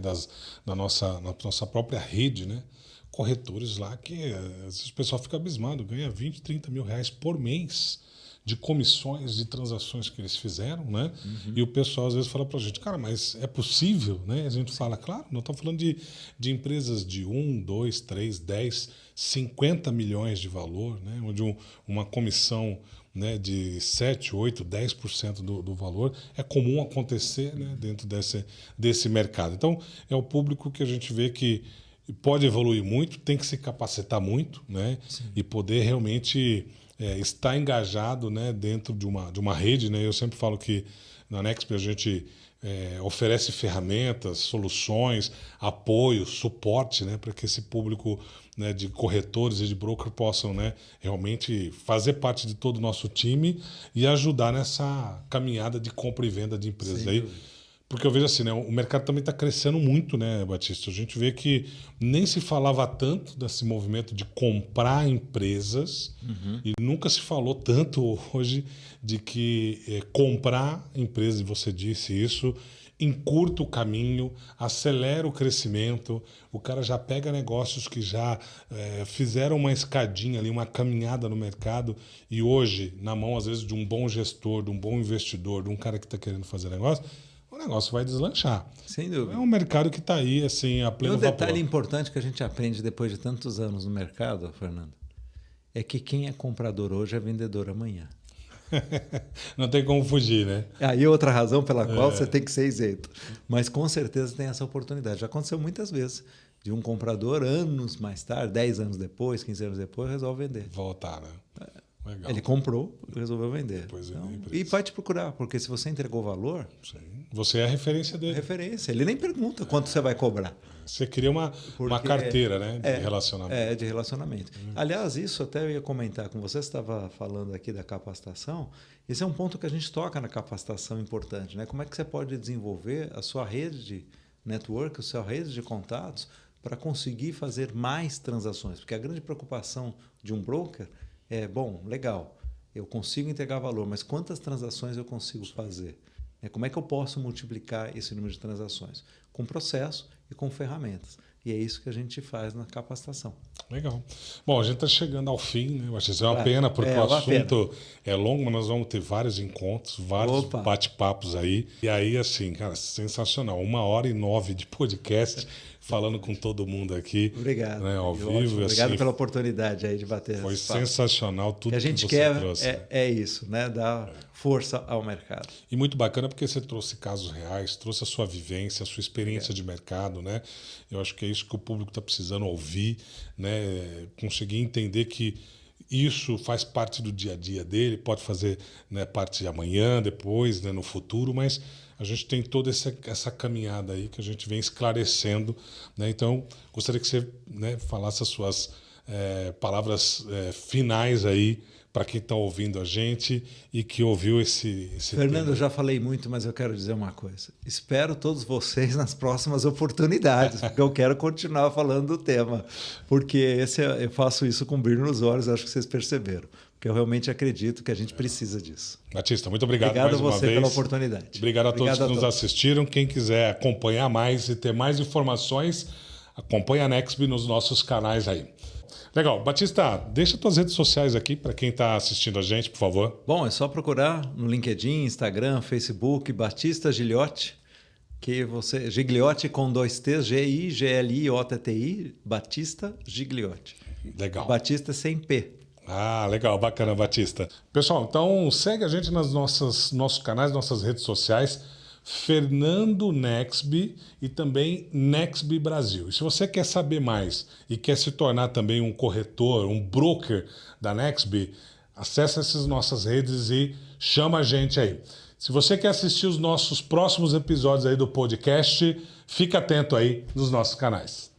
na nossa própria rede, né, corretores lá que às vezes o pessoal fica abismado, ganha 20, 30 mil reais por mês de comissões de transações que eles fizeram, né? E o pessoal às vezes fala para a gente, cara, mas é possível, né? A gente fala, claro, nós estamos falando de empresas de 1, 2, 3, 10, 50 milhões de valor, né? Onde uma comissão, né, de 7, 8, 10% do valor é comum acontecer, né, dentro desse mercado. Então, é o público que a gente vê que pode evoluir muito, tem que se capacitar muito, né? E poder realmente estar engajado, né, dentro de uma rede. Né? Eu sempre falo que na Nexb a gente oferece ferramentas, soluções, apoio, suporte, né, para que esse público, né, de corretores e de broker possam, né, realmente fazer parte de todo o nosso time e ajudar nessa caminhada de compra e venda de empresas. Aí, porque eu vejo assim, né, o mercado também está crescendo muito, né, Batista? A gente vê que nem se falava tanto desse movimento de comprar empresas e nunca se falou tanto hoje de que comprar empresas, e você disse isso, encurta o caminho, acelera o crescimento, o cara já pega negócios que já fizeram uma escadinha ali, uma caminhada no mercado e hoje, na mão às vezes de um bom gestor, de um bom investidor, de um cara que está querendo fazer negócio, o negócio vai deslanchar. Sem dúvida. É um mercado que está aí, assim, a pleno vapor. Um detalhe importante que a gente aprende depois de tantos anos no mercado, Fernando, é que quem é comprador hoje é vendedor amanhã. Não tem como fugir, né? Aí outra razão pela qual você tem que ser isento. Mas com certeza tem essa oportunidade. Já aconteceu muitas vezes de um comprador, anos mais tarde, 10 anos depois, 15 anos depois, resolve vender. Voltar, né? Legal. Ele comprou e resolveu vender. Então, e vai te procurar, porque se você entregou valor... Sim. Você é a referência dele. Referência. Ele nem pergunta quanto você vai cobrar. Você cria uma carteira, né, de relacionamento. De relacionamento. Aliás, isso até eu ia comentar com você estava falando aqui da capacitação. Esse é um ponto que a gente toca na capacitação importante. Né? Como é que você pode desenvolver a sua rede de network, a sua rede de contatos para conseguir fazer mais transações? Porque a grande preocupação de um broker é, bom, legal, eu consigo entregar valor, mas quantas transações eu consigo fazer? Como é que eu posso multiplicar esse número de transações? Com processo e com ferramentas. E é isso que a gente faz na capacitação. Legal. Bom, a gente está chegando ao fim, né? Acho que é uma pena, porque o assunto é longo, mas nós vamos ter vários encontros, vários bate-papos aí. E aí, assim, cara, sensacional. 1h09 de podcast, falando com todo mundo aqui. Obrigado. Né, ao vivo. Obrigado assim, pela oportunidade aí de bater. Foi sensacional tudo que a gente você quer trouxe. É isso, né? Dar força ao mercado. E muito bacana porque você trouxe casos reais, trouxe a sua vivência, a sua experiência de mercado, né? Eu acho que é isso que o público está precisando ouvir, né? Conseguir entender que isso faz parte do dia a dia dele, pode fazer, né, parte de amanhã, depois, né, no futuro, mas a gente tem toda essa caminhada aí que a gente vem esclarecendo, né? Então, gostaria que você, né, falasse as suas palavras finais aí para quem está ouvindo a gente e que ouviu esse Fernando, tema. eu já falei muito, mas eu quero dizer uma coisa. Espero todos vocês nas próximas oportunidades, porque eu quero continuar falando do tema. Porque eu faço isso com brilho nos olhos, acho que vocês perceberam. Porque eu realmente acredito que a gente precisa disso. Batista, muito obrigado mais uma vez. Obrigado a você pela oportunidade. Obrigado a todos que nos assistiram. Quem quiser acompanhar mais e ter mais informações, acompanhe a Nexb nos nossos canais aí. Legal. Batista, deixa tuas redes sociais aqui para quem está assistindo a gente, por favor. Bom, é só procurar no LinkedIn, Instagram, Facebook, Batista Gigliotti, que Gigliotti com 2 T's, Gigliotti, Batista Gigliotti. Legal. Batista sem P. Ah, legal, bacana, Batista. Pessoal, então segue a gente nas nossos canais, nossas redes sociais, Fernando Nexby e também Nexby Brasil. E se você quer saber mais e quer se tornar também um corretor, um broker da Nexby, acesse essas nossas redes e chama a gente aí. Se você quer assistir os nossos próximos episódios aí do podcast, fica atento aí nos nossos canais.